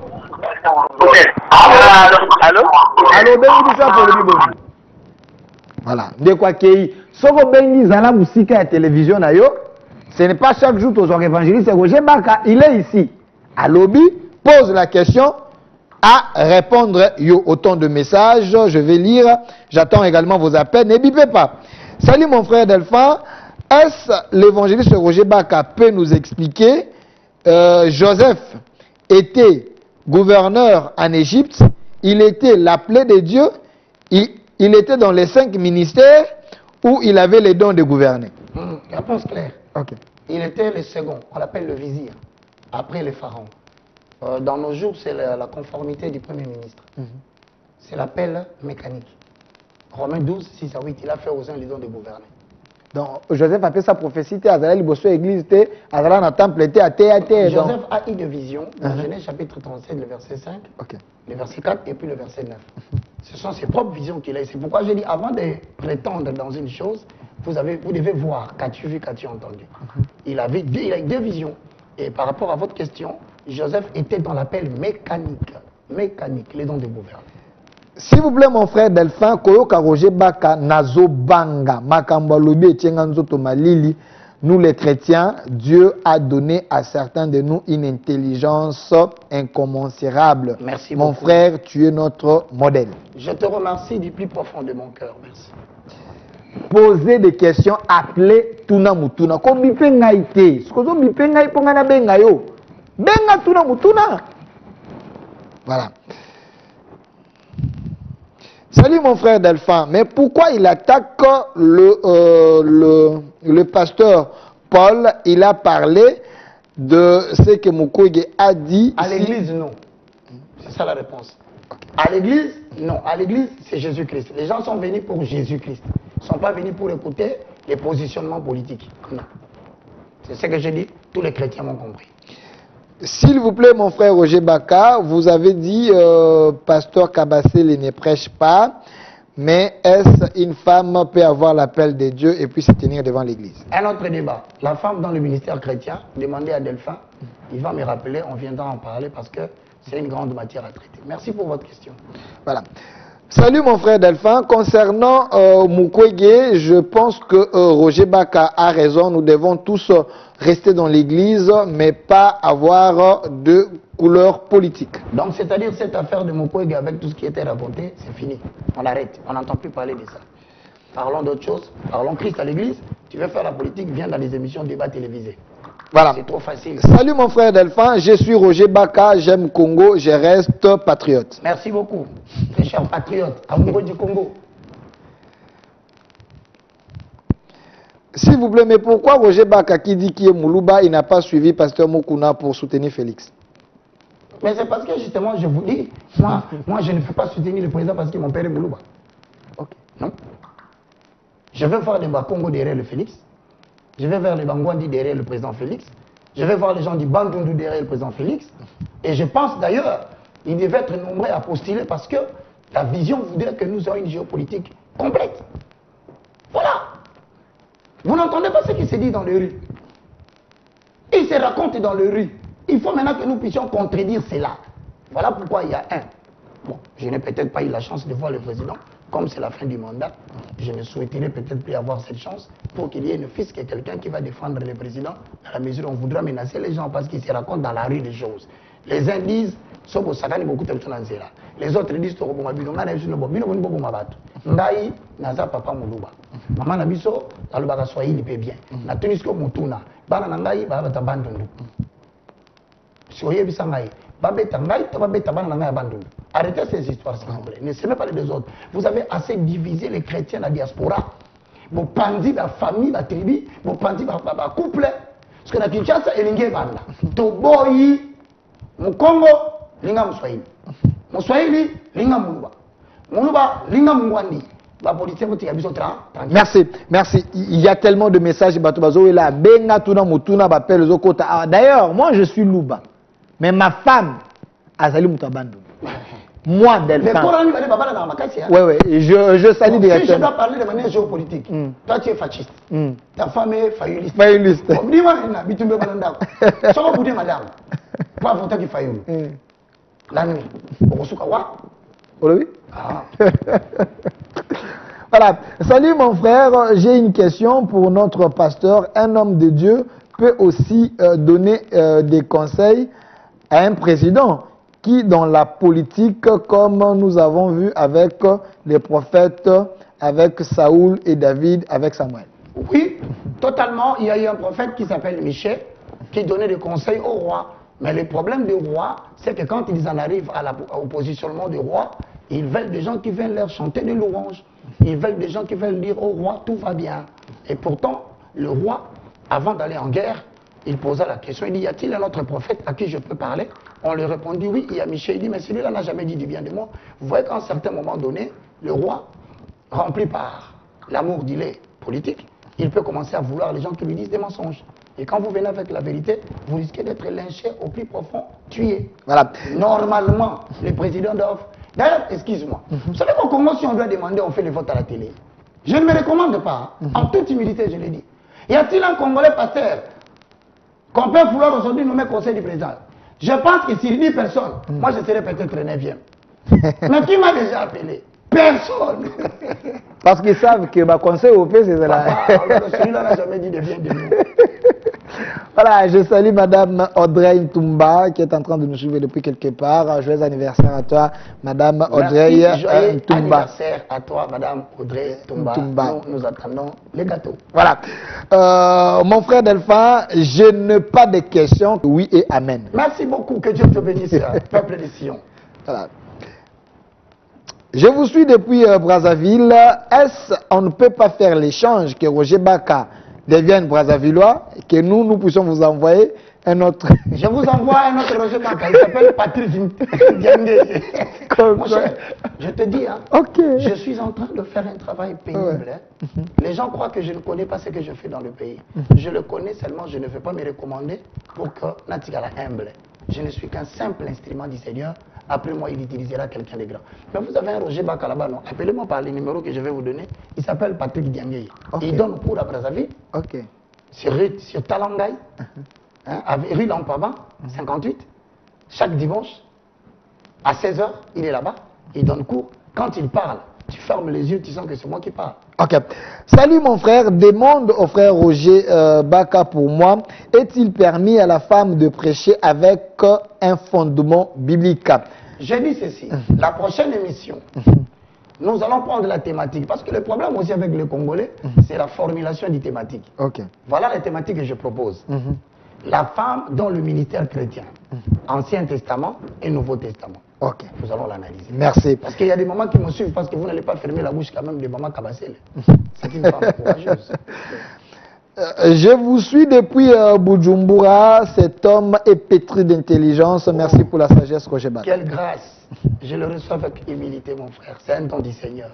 Allô? Allô, bengi biso pour le bibo. Voilà. De quoi qu'il soko bengi zala musika à télévision na yo, ce n'est pas chaque jour aux évangélistes Roger Baka, il est ici. À lobby, pose la question à répondre yo autant de messages, je vais lire, j'attends également vos appels, ne bipez pas. Salut mon frère Delphin, est-ce l'évangéliste Roger Baka peut nous expliquer Joseph était gouverneur en Égypte, il était l'appelé de Dieu, il était dans les 5 ministères où il avait les dons de gouverner. Réponse claire. Okay. Il était le second, on l'appelle le vizir, après le pharaon. Dans nos jours, c'est la conformité du Premier ministre. C'est l'appel mécanique. Romains 12, 6 à 8, il a fait aux uns les dons de gouverner. Donc, Joseph a fait sa prophétie, Azala Liboso église, Azala na temple, Joseph a eu des visions dans Genèse chapitre 37, le verset 5, le verset 4 et puis le verset 9. Ce sont ses propres visions qu'il a. C'est pourquoi je dis, avant de prétendre dans une chose, vous devez voir, qu'as-tu vu, qu'as-tu entendu. Il a eu 2 visions. Et par rapport à votre question, Joseph était dans l'appel mécanique, les dons de gouvernement. S'il vous plaît, mon frère Delphin, Koyoka Roger Baka, Nazo Banga, Makamba Lobi et Tienganzo Malili, nous les chrétiens, Dieu a donné à certains de nous une intelligence incommensurable. Merci mon beaucoup. Frère, tu es notre modèle. Je te remercie du plus profond de mon cœur. Merci. Poser des questions, appeler Tuna Mutuna. Comme Bipe Ngaïté. Ce que vous Bipe Ngaï Pongana Bengayo. Benga Tuna Mutuna. Voilà. Salut mon frère Delphin, mais pourquoi il attaque le pasteur Paul? Il a parlé de ce que Mukwege a dit. À l'église, non. C'est ça la réponse. À l'église, non. À l'église, c'est Jésus-Christ. Les gens sont venus pour Jésus-Christ. Ils ne sont pas venus pour écouter les positionnements politiques. Non. C'est ce que j'ai dit. Tous les chrétiens m'ont compris. S'il vous plaît, mon frère Roger Baka, vous avez dit pasteur Kabassé ne prêche pas, mais est-ce une femme peut avoir l'appel de Dieu et puis se tenir devant l'église? Un autre débat. La femme dans le ministère chrétien, demandez à Delphin, il va me rappeler, on viendra en parler parce que c'est une grande matière à traiter. Merci pour votre question. Voilà. Salut mon frère Delphin, concernant Mukwege, je pense que Roger Baka a raison, nous devons tous rester dans l'église, mais pas avoir de couleur politique. Donc c'est-à-dire cette affaire de Mukwege avec tout ce qui était raconté, c'est fini. On arrête, on n'entend plus parler de ça. Parlons d'autre chose, parlons Christ à l'église, tu veux faire la politique, viens dans les émissions de débat télévisés. Voilà. C'est trop facile. Salut mon frère Delphin, je suis Roger Baka, j'aime Congo, je reste patriote. Merci beaucoup, très cher patriote, amoureux du Congo. S'il vous plaît, mais pourquoi Roger Baka qui dit qu'il est Moulouba, il n'a pas suivi Pasteur Mokuna pour soutenir Félix? Mais c'est parce que justement, je vous dis, moi je ne peux pas soutenir le président parce que mon père est Moulouba. Ok. Non. Je vais faire des Congo derrière le Félix. Je vais vers les Bangwandi derrière le président Félix. Je vais voir les gens du Bandundu derrière le président Félix. Et je pense d'ailleurs, ils devaient être nombreux à postuler parce que la vision voudrait que nous ayons une géopolitique complète. Voilà. Vous n'entendez pas ce qui se dit dans les rues. Il se raconte dans les rues. Il faut maintenant que nous puissions contredire cela. Voilà pourquoi il y a un. Bon, je n'ai peut-être pas eu la chance de voir le président. Comme c'est la fin du mandat, je ne souhaiterais peut-être plus avoir cette chance pour qu'il y ait ne fût-ce que quelqu'un qui va défendre le président dans la mesure où on voudra menacer les gens parce qu'ils se racontent dans la rue des choses. Les uns disent, les autres disent, Ngai, naza papa muluba. Maman nabiso, alubaka swahili pe bien. Na tunisko mutuna. Bana nangai, baba tabandundu. Soye bisangai. Babeta ngai, babeta bana nangai abandundu. Arrêtez ces histoires, s'il vous plaît. Ne semez pas les autres. Vous avez assez divisé les chrétiens dans la diaspora. Vous pendez la famille, la tribu, vous pendez la couple. Parce que la Kinshasa est l'ingé banda. Toboyi, mon Congo, linga Mswahili. Mswahili, linga Muluba. Muluba, linga Mungwandi. Merci, merci. Il y a tellement de messages. D'ailleurs, moi je suis Louba. Mais ma femme, Azali Moutabandou. Moi, Le Delphin. Coran, il va dire, Baba, dans ma casse. Oui, oui, je salue Si je directement. dois parler de manière géopolitique, toi tu es fasciste, ta femme est failluliste. Failluliste. Dis-moi, Bitumbe Balanda. Sans vous dire, madame, pas voter qui faillule. La nuit, au Sukawa. Oui. Ah. Voilà. Salut mon frère, j'ai une question pour notre pasteur. Un homme de Dieu peut aussi donner des conseils à un président qui, dans la politique, comme nous avons vu avec les prophètes, avec Saoul et David, avec Samuel. Oui, totalement. Il y a eu un prophète qui s'appelle Michel qui donnait des conseils au roi. Mais le problème du roi, c'est que quand ils en arrivent au positionnement du roi, ils veulent des gens qui viennent leur chanter des louanges. Ils veulent des gens qui veulent dire au roi tout va bien. Et pourtant, le roi, avant d'aller en guerre, il posa la question, il dit, y a-t-il un autre prophète à qui je peux parler? On lui répondit, oui, il y a Michel. Il dit, mais celui-là n'a jamais dit du bien de moi. Vous voyez qu'à un certain moment donné, le roi, rempli par l'amour d'illet politique, il peut commencer à vouloir les gens qui lui disent des mensonges. Et quand vous venez avec la vérité, vous risquez d'être lynché au plus profond, tué. Voilà. Normalement, les présidents doivent... D'ailleurs, excuse-moi, vous savez qu'au Congo, si on doit demander, on fait le vote à la télé. Je ne me recommande pas, en toute humilité, je l'ai dit. Y a-t-il un Congolais pasteur qu'on peut vouloir aujourd'hui nommer conseil du président? Je pense que s'il dit personne, moi je serais peut-être 9e. Mais qui m'a déjà appelé? Personne. Parce qu'ils savent que ma conseil au fait, c'est là. Celui-là n'a jamais dit de bien de nous. Voilà, je salue Madame Audrey Ntumba qui est en train de nous suivre depuis quelque part. Joyeux anniversaire à toi, Madame Audrey Joyeux Ntumba. anniversaire à toi, Madame Audrey Ntumba. Nous attendons les gâteaux. Voilà. Mon frère Delphin, je n'ai pas de questions. Oui et amen. Merci beaucoup. Que Dieu te bénisse, peuple de Sion. Voilà. Je vous suis depuis Brazzaville. Est-ce qu'on ne peut pas faire l'échange que Roger Baka devienne Brazzavillois, que nous puissions vous envoyer un autre... Je vous envoie un autre Roger Baka. Il s'appelle Patrick Diangue. Mon cher, je te dis, hein, je suis en train de faire un travail pénible. Hein. Les gens croient que je ne connais pas ce que je fais dans le pays. Je le connais seulement, je ne veux pas me recommander pour que Natigala humble. Je ne suis qu'un simple instrument du Seigneur. Après moi, il utilisera quelqu'un de grand. Mais vous avez un Roger Baka là-bas, non? Appelez-moi par les numéros que je vais vous donner. Il s'appelle Patrick Diangue. Il donne cours à Brazzaville. Sur Talangay, hein, rue Lampaba, 58. Chaque dimanche, à 16h, il est là-bas. Il donne cours. Quand il parle, tu fermes les yeux, tu sens que c'est moi qui parle. Ok. Salut mon frère, demande au frère Roger Baka pour moi, est-il permis à la femme de prêcher avec un fondement biblique? Je dis ceci, la prochaine émission, nous allons prendre la thématique, parce que le problème aussi avec les Congolais, c'est la formulation des thématiques. Voilà les thématiques que je propose. La femme dans le ministère chrétien, Ancien Testament et Nouveau Testament. Nous allons l'analyser. Merci. Parce qu'il y a des mamans qui me suivent parce que vous n'allez pas fermer la bouche quand même des mamans cabassées. C'est une femme courageuse. Je vous suis depuis Bujumbura. Cet homme est pétri d'intelligence. Merci pour la sagesse, Roger Baka. Quelle grâce. Je le reçois avec humilité, mon frère. C'est un don du Seigneur.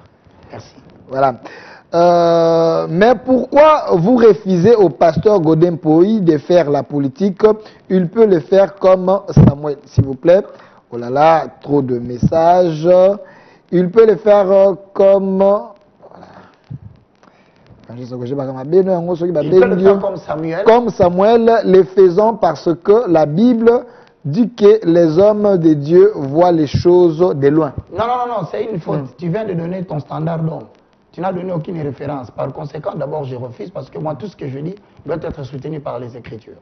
Merci. Voilà. Mais pourquoi vous refusez au pasteur Godin Poi de faire la politique? Il peut le faire comme Samuel, s'il vous plaît. Oh là là, trop de messages. Il peut le faire comme... Voilà. Il peut le faire comme Samuel. Comme Samuel, le faisant parce que la Bible dit que les hommes de Dieu voient les choses de loin. Non, non, non, non, c'est une faute. Tu viens de donner ton standard d'homme. Tu n'as donné aucune référence. Par conséquent, d'abord, je refuse parce que moi, tout ce que je dis doit être soutenu par les Écritures.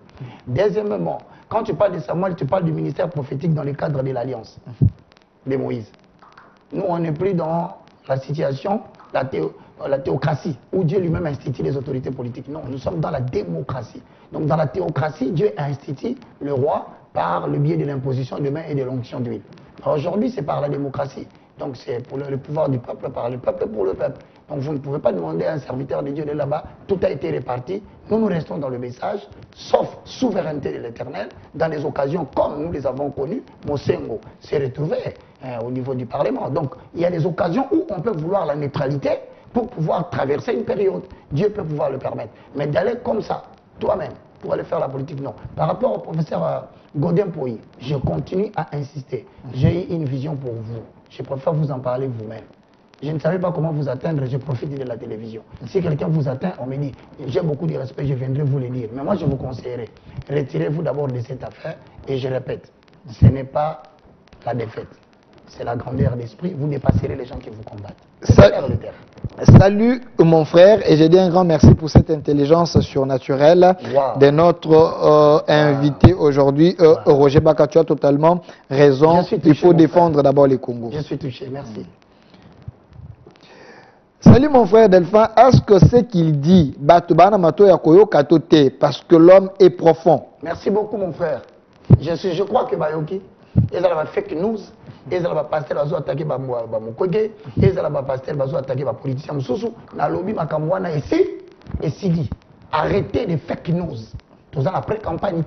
Deuxièmement, quand tu parles de Samuel, tu parles du ministère prophétique dans le cadre de l'Alliance de Moïse. Nous, on n'est plus dans la situation, la théocratie, où Dieu lui-même institue les autorités politiques. Non, nous sommes dans la démocratie. Donc, dans la théocratie, Dieu institue le roi par le biais de l'imposition de main et de l'onction d'huile. Aujourd'hui, c'est par la démocratie. Donc, c'est pour le pouvoir du peuple, par le peuple pour le peuple. Donc, vous ne pouvez pas demander à un serviteur de Dieu de là-bas, tout a été réparti. Nous restons dans le message, sauf souveraineté de l'Éternel. Dans les occasions comme nous les avons connues, Mosengo s'est retrouvé au niveau du Parlement. Donc, il y a des occasions où on peut vouloir la neutralité pour pouvoir traverser une période. Dieu peut pouvoir le permettre. Mais d'aller comme ça, toi-même, pour aller faire la politique, non. Par rapport au professeur Godin Poi, je continue à insister. J'ai eu une vision pour vous. je préfère vous en parler vous-même. Je ne savais pas comment vous atteindre, je profite de la télévision. Si quelqu'un vous atteint, on me dit, j'ai beaucoup de respect, je viendrai vous le dire. Mais moi, je vous conseillerais, retirez-vous d'abord de cette affaire. Et je répète, ce n'est pas la défaite, c'est la grandeur d'esprit. Vous dépasserez les gens qui vous combattent. Salut mon frère, et je dis un grand merci pour cette intelligence surnaturelle de notre invité aujourd'hui. Roger Baka, tu as totalement raison. Il faut défendre d'abord les Congos. Je suis touché, merci. Salut mon frère Delphin, est-ce que ce qu'il dit, parce que l'homme est profond? Merci beaucoup mon frère. Je crois que Bayoki, ils ont fake news, ils ont pasteur bazo attaquer Bamokoge, ils ont pasteur bazo attaquer ba politicien mususu, na lobby makamwana ici et Sidi. Arrêtez les fake news. Tout ça après campagne,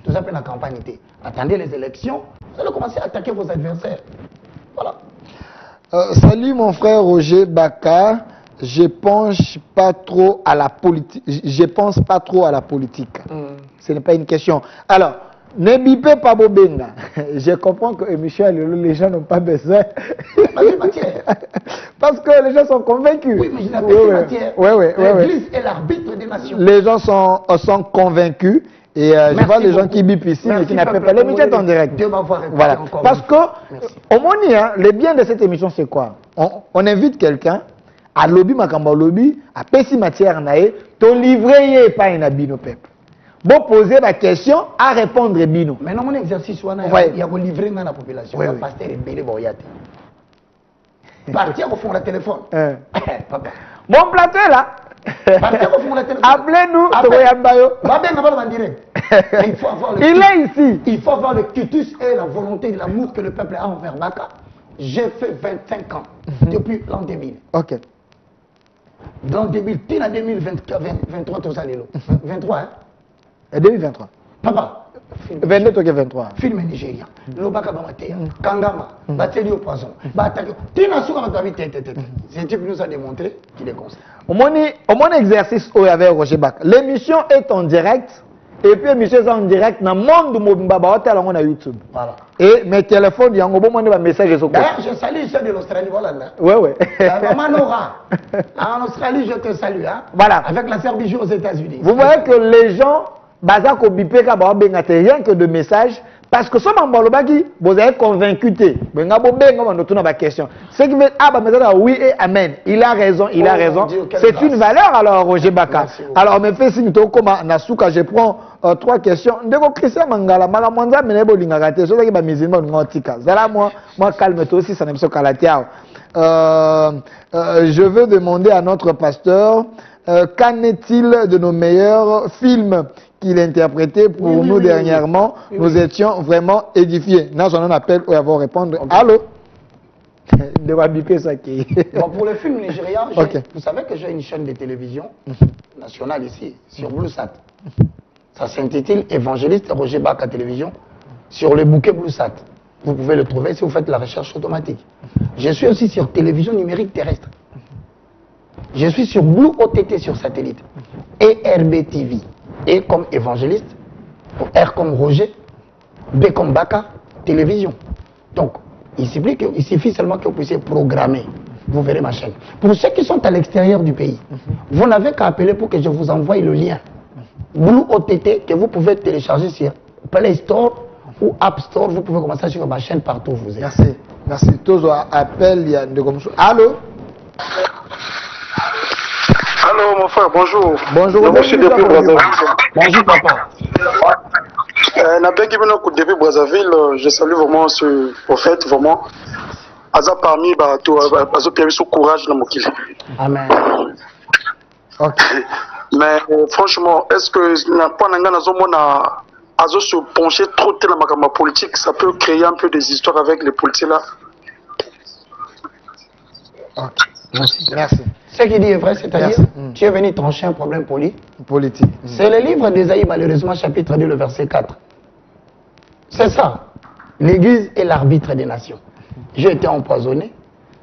tout ça après la campagne. Attendez les élections, vous allez commencer à attaquer vos adversaires. Voilà. Salut mon frère Roger Baka, je pense pas trop à la politique. Ce n'est pas une question. Alors, ne bipez pas Bobenga. Je comprends que Michel, les gens n'ont pas besoin. Parce que les gens sont convaincus. Oui, mais je l'appelle matière. L'église est l'arbitre des nations. Les gens sont convaincus. Et je vois les gens qui bipent ici, mais qui n'appellent pas l'émission en direct. Dieu m'envoie répéter voilà. encore. Parce que, au moins, le bien de cette émission, c'est quoi? On invite quelqu'un à lobby, makamba lobby, à pessi matière nae, to livrer pas une abino peuple. Bon, poser la question, à répondre bino. Maintenant, mon exercice, il y a livrer dans la population. Il y a pasteur et belé boyate. Partir au fond de la téléphone. Papa. Mon plateau est là. Appelez-nous, il est ici. Il faut avoir le quitus et la volonté de l'amour que le peuple a envers Baka. J'ai fait 25 ans depuis l'an 2000. Ok. Dans 2000, tu as 2023, tout ça, 23, hein? 2023. Papa. 22 ou 23. Film nigérien. Le Baka Bamatea, Kangama, Bateli au poison. Tu n'as pas ce type nous a démontré qu'il est constant. Au mon exercice où il y avait Roger Baka, l'émission est en direct. Et puis l'émission est en direct dans le monde de Mobimba, on a YouTube. Voilà. Et mes téléphones, il y a un bon message. D'ailleurs, je salue ceux de l'Australie. Voilà. Oui. Maman Nora. En Australie, je te salue. Hein? Voilà. Avec la sœur Bijou aux États-Unis. Vous voyez que les gens, rien que de messages, parce que ce qui vous avez convaincu, question. Ce qui veut oui et amen. Il a raison, il a raison. C'est une valeur alors, Roger Baka. Alors, me fait signe, Nasuka, je prends 3 questions. Ndeko Christian Mangala, Malamonza, Menebo Lingagate, je vais musulman, moi, calme-toi aussi, ça n'aime pas Kalatia. Je veux demander à notre pasteur, qu'en est-il de nos meilleurs films qu'il interprétait pour nous dernièrement? Nous étions vraiment édifiés. Nous on appelle ou avant répondre. Okay. Allô? Bon, pour le film nigérian, vous savez que j'ai une chaîne de télévision nationale ici, sur BlueSat. Ça s'intitule Évangéliste Roger Baka Télévision, sur le bouquet BlueSat. Vous pouvez le trouver si vous faites la recherche automatique. Je suis aussi sur télévision numérique terrestre. Je suis sur Blue OTT sur satellite et RBTV. Et comme évangéliste, R comme Roger, B comme Baka, télévision. Donc, il suffit seulement que vous puissiez programmer. Vous verrez ma chaîne. Pour ceux qui sont à l'extérieur du pays, vous n'avez qu'à appeler pour que je vous envoie le lien. Blue OTT que vous pouvez télécharger sur Play Store ou App Store. Vous pouvez commencer sur ma chaîne partout où vous êtes. Merci. Merci. Tous appel, il y a de comme ça. Allô? Allô mon frère, bonjour. Bonjour. Monsieur depuis Brazzaville. Bonjour papa. Depuis Brazzaville, je salue vraiment ce prophète, vraiment. Aza parmi Azo Pierre sous courage dans mon kill. Amen. Mais franchement, est-ce que pendant Azo se pencher trop dans ma politique, ça peut créer un peu des histoires avec les politiciens là? Merci. Ce qu'il dit est vrai, c'est-à-dire, tu es venu trancher un problème politique. C'est le livre d'Ésaïe, malheureusement, chapitre 2, le verset 4. C'est ça. L'Église est l'arbitre des nations. J'ai été empoisonné.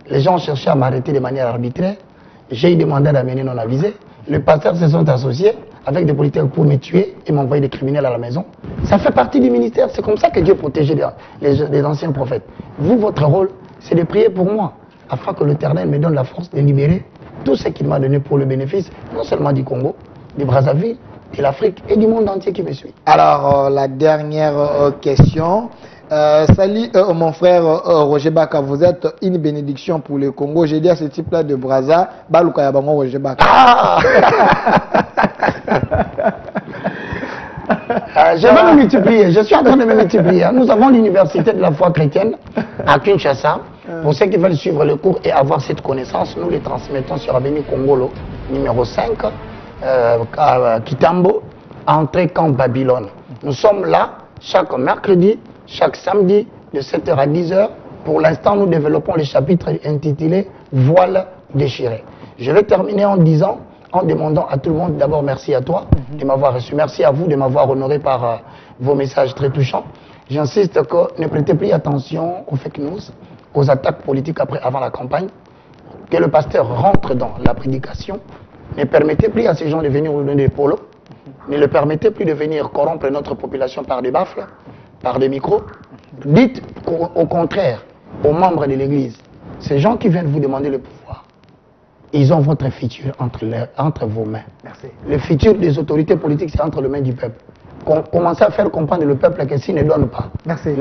Les gens cherchaient à m'arrêter de manière arbitraire. J'ai eu des mandats d'amener non avisés. Les pasteurs se sont associés avec des politiques pour me tuer et m'envoyer des criminels à la maison. Ça fait partie du ministère. C'est comme ça que Dieu protégeait les anciens prophètes. Vous, votre rôle, c'est de prier pour moi, afin que l'Éternel me donne la force de libérer tout ce qu'il m'a donné pour le bénéfice, non seulement du Congo, du Brazzaville, de l'Afrique et du monde entier qui me suit. Alors, la dernière question. Salut mon frère Roger Baka, vous êtes une bénédiction pour le Congo. J'ai dit à ce type-là de Brazza, Baluka Yabango Roger Baka. Je vais me multiplier, je suis en train de me multiplier. Nous avons l'université de la foi chrétienne à Kinshasa. Pour ceux qui veulent suivre le cours et avoir cette connaissance, nous les transmettons sur Avenue Congolo, numéro 5, à Kitambo, entrée Camp Babylone. Nous sommes là chaque mercredi, chaque samedi, de 7h à 10h. Pour l'instant, nous développons le chapitre intitulé « Voile déchiré ». Je vais terminer en disant, en demandant à tout le monde, d'abord merci à toi de m'avoir reçu. Merci à vous de m'avoir honoré par vos messages très touchants. J'insiste que ne prêtez plus attention aux fake news, aux attaques politiques avant la campagne, que le pasteur rentre dans la prédication. Ne permettez plus à ces gens de venir nous donner des polos, ne le permettez plus de venir corrompre notre population par des baffles, par des micros. Dites au contraire aux membres de l'Église, ces gens qui viennent vous demander le pouvoir, ils ont votre futur entre vos mains. Merci. Le futur des autorités politiques, c'est entre les mains du peuple. Commencez à faire comprendre le peuple que s'il ne donne pas, merci.